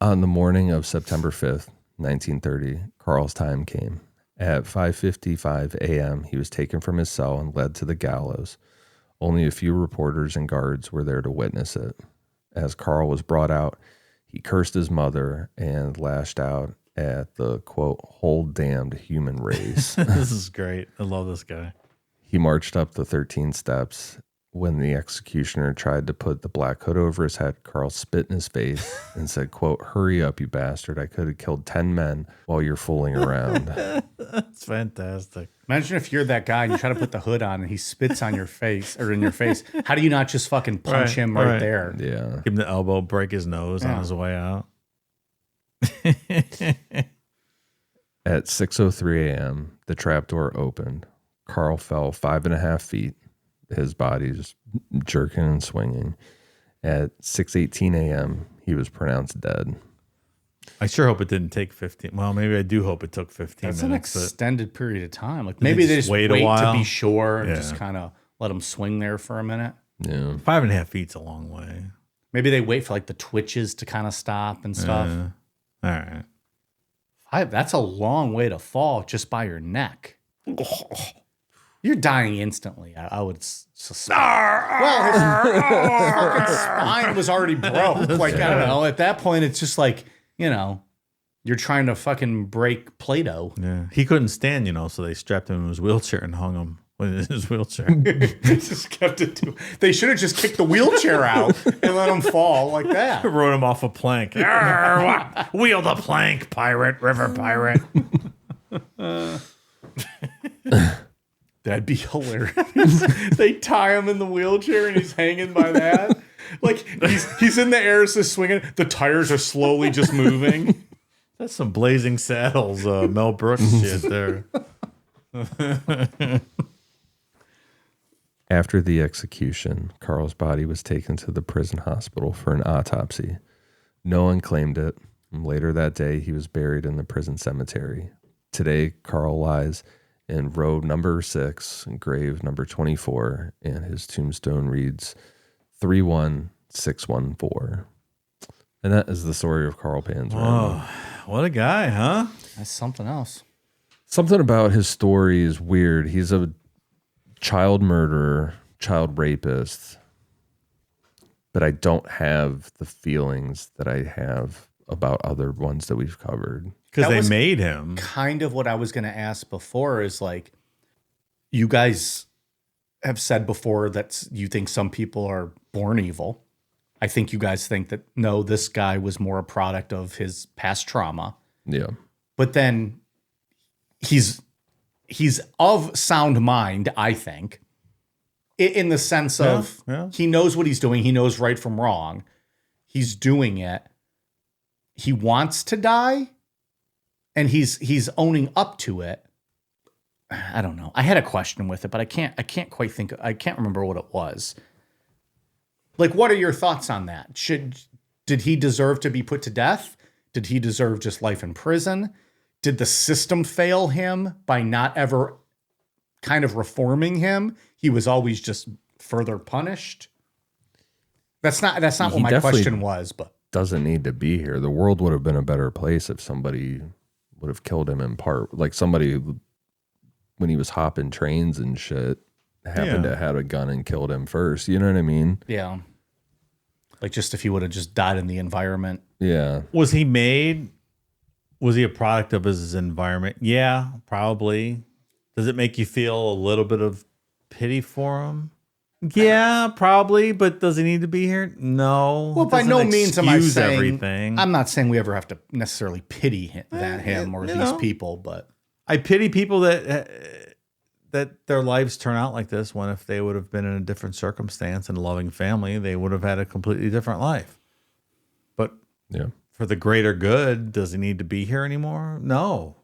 On the morning of September 5th, 1930, Carl's time came. At 5:55 a.m., he was taken from his cell and led to the gallows. Only a few reporters and guards were there to witness it. As Carl was brought out, he cursed his mother and lashed out at the, quote, whole damned human race. This is great. I love this guy. He marched up the 13 steps. When the executioner tried to put the black hood over his head, Carl spit in his face and said, quote, hurry up, you bastard. I could have killed 10 men while you're fooling around. That's fantastic. Imagine if you're that guy and you try to put the hood on and he spits on your face or in your face. How do you not just fucking punch him right there? Yeah. Give him the elbow, break his nose on his way out. At 6:03 a.m., the trapdoor opened. Carl fell 5.5 feet, his body just jerking and swinging. At 6:18 a.m., he was pronounced dead. I sure hope it didn't take 15. Well, maybe I do hope it took 15 That's an minutes. extended period of time. Like maybe they just wait a while? to be sure and Yeah. just kind of let him swing there for a minute. Yeah. 5.5 feet's a long way. Maybe they wait for like the twitches to kind of stop and stuff. All right. That's a long way to fall just by your neck. You're dying instantly. I would suspect. Well, his fucking spine was already broke. Like, I don't know. At that point, it's just like, you're trying to fucking break Play-Doh. Yeah. He couldn't stand, so they strapped him in his wheelchair and hung him in his wheelchair. Just kept it to. They should have just kicked the wheelchair out and let him fall like that. Rode him off a plank. Wheel the plank, pirate, river pirate. That'd be hilarious. They tie him in the wheelchair and he's hanging by that. Like he's in the air, just swinging. The tires are slowly just moving. That's some Blazing Saddles, Mel Brooks shit there. After the execution, Carl's body was taken to the prison hospital for an autopsy. No one claimed it. Later that day, he was buried in the prison cemetery. Today, Carl lies in row number 6, grave number 24, and his tombstone reads 31614. And that is the story of Carl Panzram. Oh, what a guy, huh? That's something else. Something about his story is weird. He's a child murderer, child rapist, but I don't have the feelings that I have about other ones that we've covered. Because That they was made him. Kind of what I was going to ask before is like, you guys have said before that you think some people are born evil. I think you guys think that, no, this guy was more a product of his past trauma. Yeah. But then he's of sound mind, I think, in the sense of he knows what he's doing. He knows right from wrong. He's doing it. He wants to die, and he's owning up to it. I don't know. I had a question with it, but I can't quite think. I can't remember what it was. Like, what are your thoughts on that? Did he deserve to be put to death? Did he deserve just life in prison? Did the system fail him by not ever kind of reforming him? He was always just further punished. That's not what my question was, but doesn't need to be here. The world would have been a better place if somebody would have killed him in part. Like somebody when he was hopping trains and shit, happened to have a gun and killed him first. You know what I mean? Yeah. Like just if he would have just died in the environment. Yeah. Was he a product of his environment? Yeah, probably. Does it make you feel a little bit of pity for him? Yeah, probably. But does he need to be here? No. Well, by no means am I Excuse saying everything. I'm not saying we ever have to necessarily pity him or these people, but I pity people that their lives turn out like this, when if they would have been in a different circumstance and a loving family, they would have had a completely different life. But Yeah. for the greater good, does he need to be here anymore? No.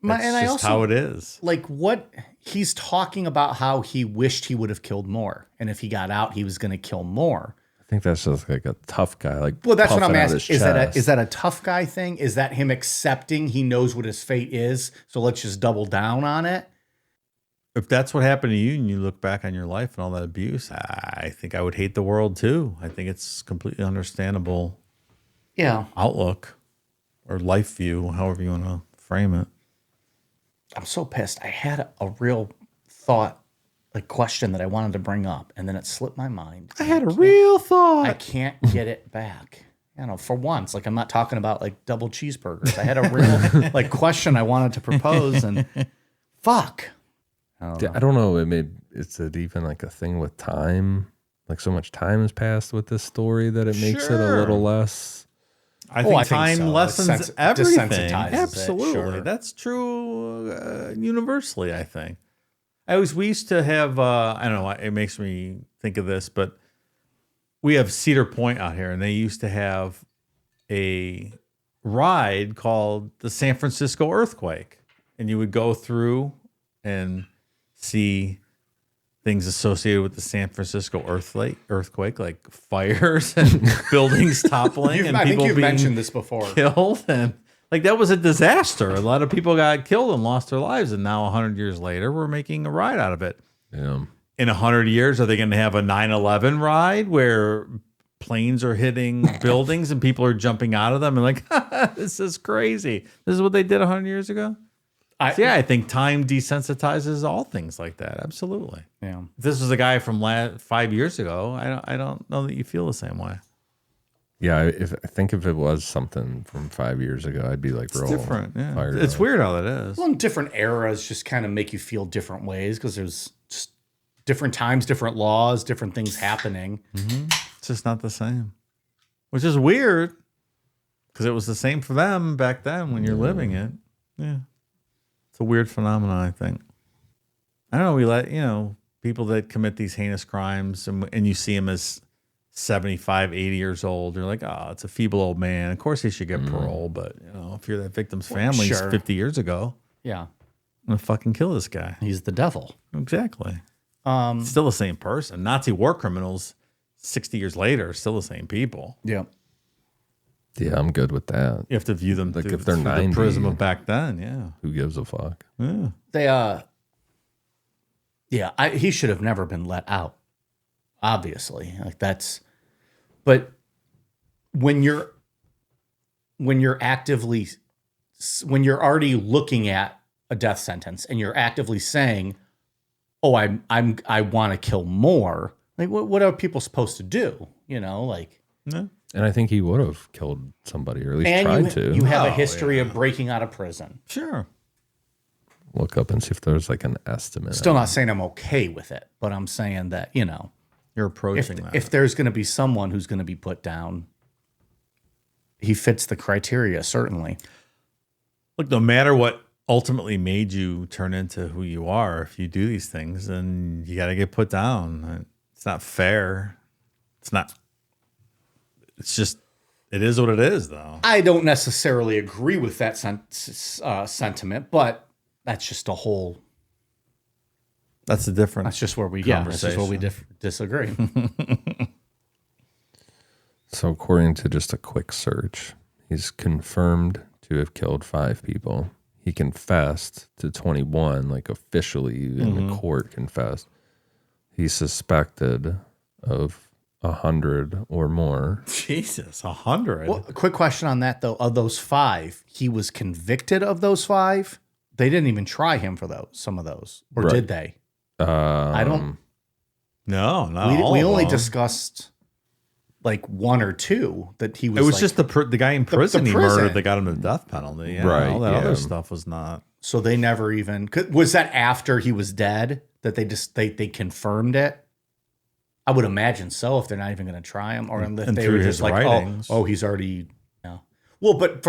That's and I just also how it is. like what he's talking about, how he wished he would have killed more, and if he got out, he was going to kill more. I think that's just like a tough guy. Like, Well, that's what I'm puffing out asking. his Is chest. that a tough guy thing? Is that him accepting he knows what his fate is? So let's just double down on it. If that's what happened to you and you look back on your life and all that abuse, I think I would hate the world too. I think it's completely understandable Yeah. outlook or life view, however you want to frame it. I'm so pissed. I had a real thought, like question that I wanted to bring up, and then it slipped my mind. I had a real I thought. can't get it back. You know, for once, like I'm not talking about like double cheeseburgers. I had a real like question I wanted to propose, and fuck. I don't know. Is it even like a thing with time? Like so much time has passed with this story that it makes it a Sure. little less. I think I think time so. It lessens everything. desensitizes it, Absolutely. sure. That's true universally, I think. We used to have, I don't know, it makes me think of this, but we have Cedar Point out here, and they used to have a ride called the San Francisco Earthquake. And you would go through and see things associated with the San Francisco earthquake, like fires and buildings toppling and I think people you've being mentioned this before. killed. And like that was a disaster. A lot of people got killed and lost their lives. And now 100 years later, we're making a ride out of it. Yeah. In 100 years, are they going to have a 9/11 ride where planes are hitting buildings and people are jumping out of them and like, this is crazy. This is what they did 100 years ago. I think time desensitizes all things like that. Absolutely. Yeah. If this was a guy from 5 years ago, I don't know that you feel the same way. Yeah. I think if it was something from 5 years ago, I'd be like, It's different. Yeah. fired It's up. weird how that is. Well, in different eras just kind of make you feel different ways because there's just different times, different laws, different things happening. It's just not the same, which is weird because it was the same for them back then when you're living it. Yeah. It's a weird phenomenon, I think. I don't know. We let, people that commit these heinous crimes and you see them as 75, 80 years old. You're like, oh, it's a feeble old man. Of course he should get parole. But, if you're that victim's family sure. 50 years ago, Yeah. I'm going to fucking kill this guy. He's the devil. Exactly. Still the same person. Nazi war criminals 60 years later are still the same people. Yeah. Yeah, I'm good with that. You have to view them Like through, if they're through the 90. prism of back then. Yeah. Who gives a fuck? Yeah. He should have never been let out. Obviously. But when you're already looking at a death sentence and you're actively saying, "Oh, I want to kill more." Like, what are people supposed to do? Yeah. And I think he would have killed somebody, or at least And tried to. you have a history of breaking out of prison. Sure. Look up and see if there's like an estimate. Still not saying I'm okay with it, but I'm saying that, You're approaching that. if there's going to be someone who's going to be put down, he fits the criteria, certainly. Look, no matter what ultimately made you turn into who you are, if you do these things, then you got to get put down. It's not fair. It's just, it is what it is, though. I don't necessarily agree with that sentiment, but that's just a whole. That's the difference. That's just where we disagree. So according to just a quick search, he's confirmed to have killed 5 people. He confessed to 21, like officially in the court confessed. He's suspected of 100 or more. Jesus, 100. Well, a quick question on that, though. Of those 5, he was convicted of those 5, They didn't even try him for some of those, or Right. did they? I don't. No, not all We of only them. discussed like one or two that he was. It was like- just the guy in prison he prison. murdered that got him the death penalty. Yeah, Right, all that yeah. other stuff was not. So they never even was that after he was dead that they confirmed it. I would imagine so if they're not even going to try him, or if And they through were his just like, writings. oh, he's already. Well, but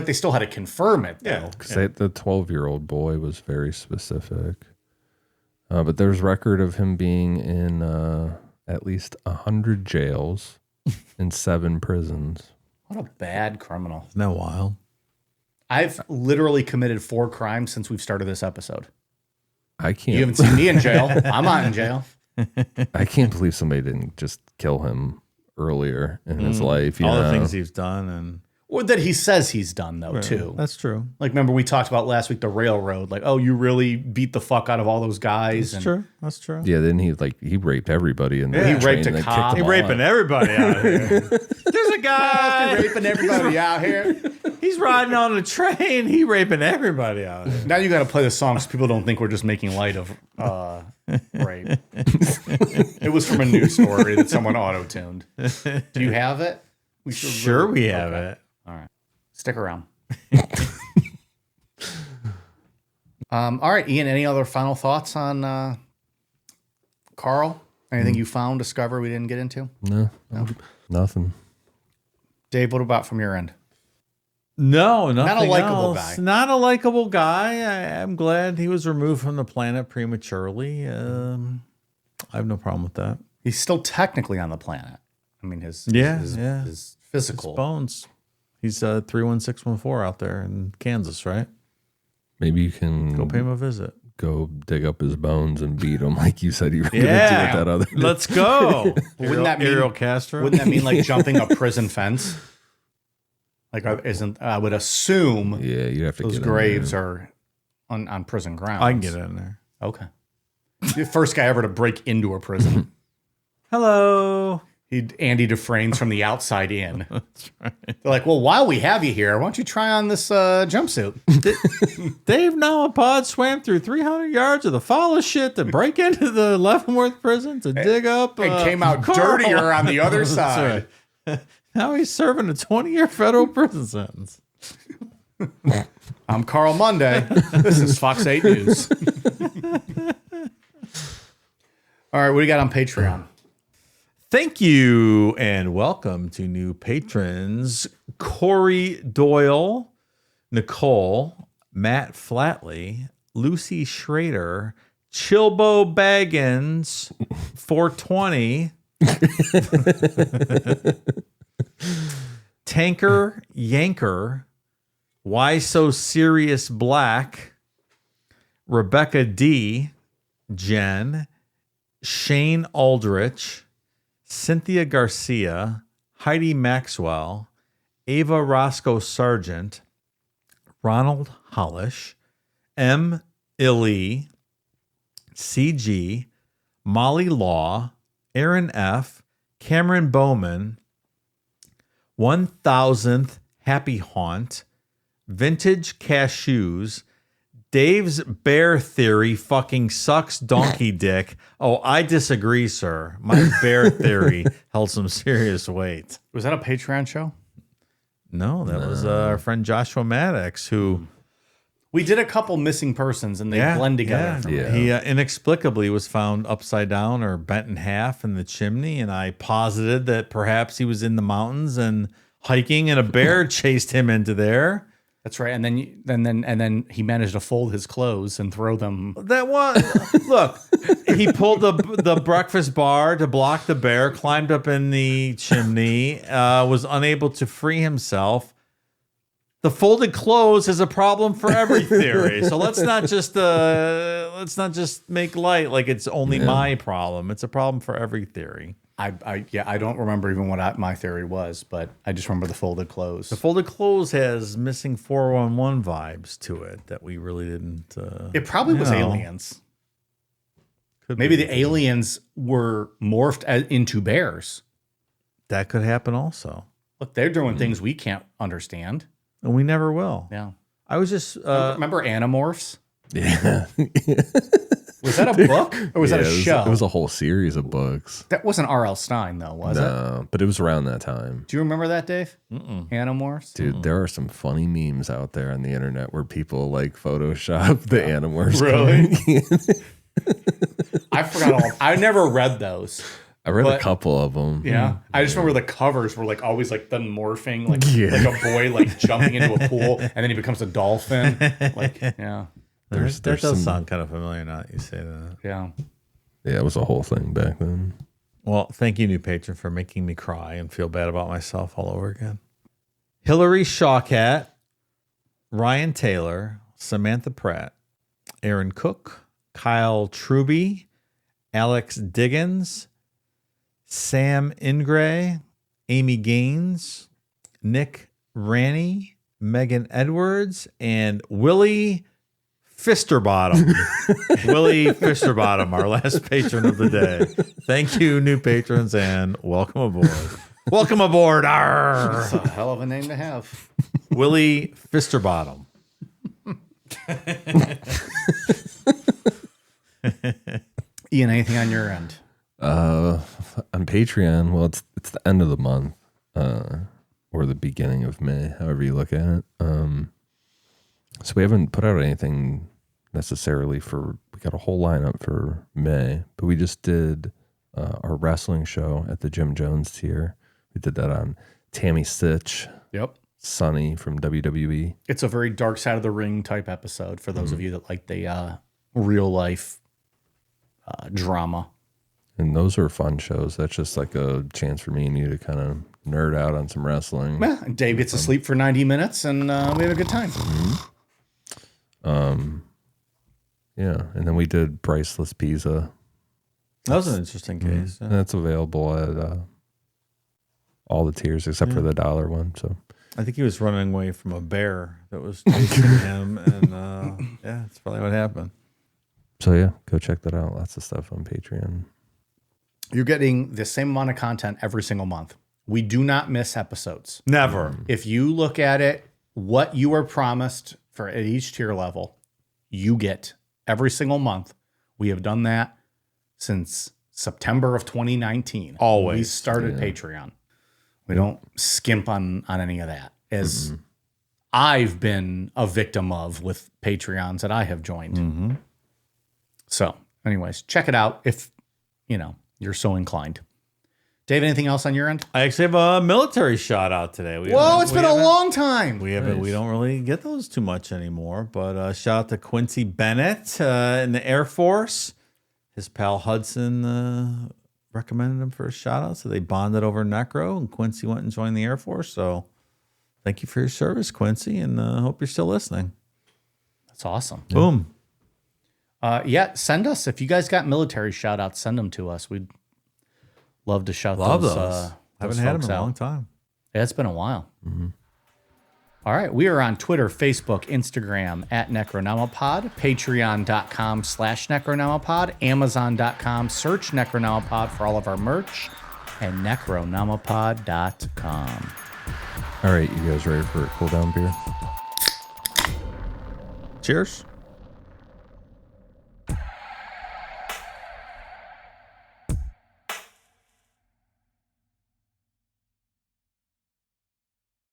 they still had to confirm it. Though. Yeah. Because the 12-year-old boy was very specific. But there's record of him being in at least 100 jails and 7 prisons. What a bad criminal! Isn't that wild? I've literally committed 4 crimes since we've started this episode. I You can't. haven't seen me in jail. I'm not in jail. I can't believe somebody didn't just kill him earlier in his life. You All know? the things he's done, and Or that he says he's done though too. that's true. Like remember we talked about last week the railroad. Like, oh, you really beat the fuck out of all those guys. That's true. That's true. Yeah, then he raped everybody in the Yeah. He train raped a and then cop. kicked He them all raping out. everybody out here. There's a guy. raping everybody out here. He's riding on a train. He raping everybody out here. Now you got to play the song so people don't think we're just making light of rape. It was from a news story that someone auto-tuned. Do you have it? We should Sure, really- we have okay. it. All right. Stick around. All right, Ian, any other final thoughts on Carl? Anything you found, discovered we didn't get into? No, nothing. Dave, what about from your end? No, nothing likable else. guy. Not a likable guy. I'm glad he was removed from the planet prematurely. I have no problem with that. He's still technically on the planet. I mean, his physical. Bones. He's 31614 out there in Kansas, right? Maybe you can Go pay him a visit. go dig up his bones and beat him like you said you were going to Yeah. do with that other. Let's go. Wouldn't that mean- Ariel Castro? Wouldn't that mean like jumping a prison fence? Like, isn't I would assume Yeah, you have to those get in graves there. are on prison grounds. I can get in there. Okay. The first guy ever to break into a prison. Hello. Andy Dufresne's from the outside in. That's right. They're like, well, while we have you here, why don't you try on this jumpsuit? Dave Nawapod swam through 300 yards of the foul of shit to break into the Leavenworth prison to dig up. And came out Carl. dirtier on the other That's side. right. Now he's serving a 20-year federal prison sentence. I'm Carl Monday. This is Fox 8 News. All right, what do you got on Patreon? Thank you and welcome to new patrons Corey Doyle, Nicole, Matt Flatley, Lucy Schrader, Chilbo Baggins, 420, Tanker Yanker, Why So Serious Black, Rebecca D, Jen, Shane Aldrich, Cynthia Garcia, Heidi Maxwell, Ava Roscoe Sargent, Ronald Hollish, M. Illy, CG, Molly Law, Aaron F., Cameron Bowman, 1000th Happy Haunt, Vintage Cashews, Dave's bear theory fucking sucks donkey dick. Oh, I disagree, sir. My bear theory held some serious weight. Was that a Patreon show? No, that was our friend Joshua Maddox who We did a couple missing persons and they blend together. For me. Yeah. He inexplicably was found upside down or bent in half in the chimney, and I posited that perhaps he was in the mountains and hiking, and a bear chased him into there. That's right. And then he managed to fold his clothes and throw them. That one, look, he pulled the breakfast bar to block the bear, climbed up in the chimney, was unable to free himself. The folded clothes is a problem for every theory. So let's not just make light like it's only my problem. It's a problem for every theory. I don't remember even what my theory was, but I just remember the folded clothes. The folded clothes has missing 411 vibes to it that we really didn't. It probably was know. aliens. Could Maybe be. the aliens were morphed into bears. That could happen also. Look, they're doing things we can't understand. And we never will. Yeah. I was just Remember Animorphs? Yeah. Was that a book or was that a show? It was a whole series of books. That wasn't R.L. Stein, though, was it? No, but it was around that time. Do you remember that, Dave? Animorphs? Dude, there are some funny memes out there on the internet where people like Photoshop the Animorphs. Really? I forgot all. I never read those. I read a couple of them. Yeah. I just remember the covers were like always like them morphing, like a boy like jumping into a pool and then he becomes a dolphin. Like, yeah. That does sound kind of familiar now that you say that. Yeah. Yeah, it was a whole thing back then. Well, thank you, new patron, for making me cry and feel bad about myself all over again. Hillary Shawkat, Ryan Taylor, Samantha Pratt, Aaron Cook, Kyle Truby, Alex Diggins, Sam Ingray, Amy Gaines, Nick Ranney, Megan Edwards, and Willie Fisterbottom. Willie Fisterbottom, our last patron of the day. Thank you, new patrons, and welcome aboard. Welcome aboard. Arr! That's a hell of a name to have. Willie Fisterbottom. Ian, anything on your end? On Patreon, well, it's the end of the month, or the beginning of May, however you look at it. So we haven't put out anything necessarily we got a whole lineup for May, but we just did our wrestling show at the Jim Jones tier. We did that on Tammy Stitch, Yep. Sonny from WWE. It's a very dark side of the ring type episode for those of you that like the real life drama. And those are fun shows. That's just like a chance for me and you to kind of nerd out on some wrestling. Yeah, and Dave gets to sleep for 90 minutes and we have a good time. Yeah, and then we did Priceless Pizza. That was an interesting case. And that's available at all the tiers except for the $1 one. So I think he was running away from a bear that was chasing him, and yeah, that's probably what happened. So yeah, go check that out. Lots of stuff on Patreon. You're getting the same amount of content every single month. We do not miss episodes. Never. If you look at it, what you are promised for at each tier level, you get every single month. We have done that since September of 2019. Always. We started Patreon. We don't skimp on any of that. As I've been a victim of with Patreons that I have joined. So, anyways, check it out if, you're so inclined. Dave, anything else on your end? I actually have a military shout out today. Whoa, it's been a long time. We don't really get those too much anymore, but shout out to Quincy Bennett in the Air Force. His pal Hudson recommended him for a shout out, so they bonded over Necro, and Quincy went and joined the Air Force. So thank you for your service, Quincy, and hope you're still listening. That's awesome. Boom. Yeah, send us. If you guys got military shout outs, send them to us. We'd love to shout those. Haven't had them in a long time. Yeah, it's been a while. All right. We are on Twitter, Facebook, Instagram at Necronomipod, patreon.com/Necronomipod, amazon.com, search Necronomipod for all of our merch, and necronomipod.com. All right, you guys ready for a cool down beer? Cheers.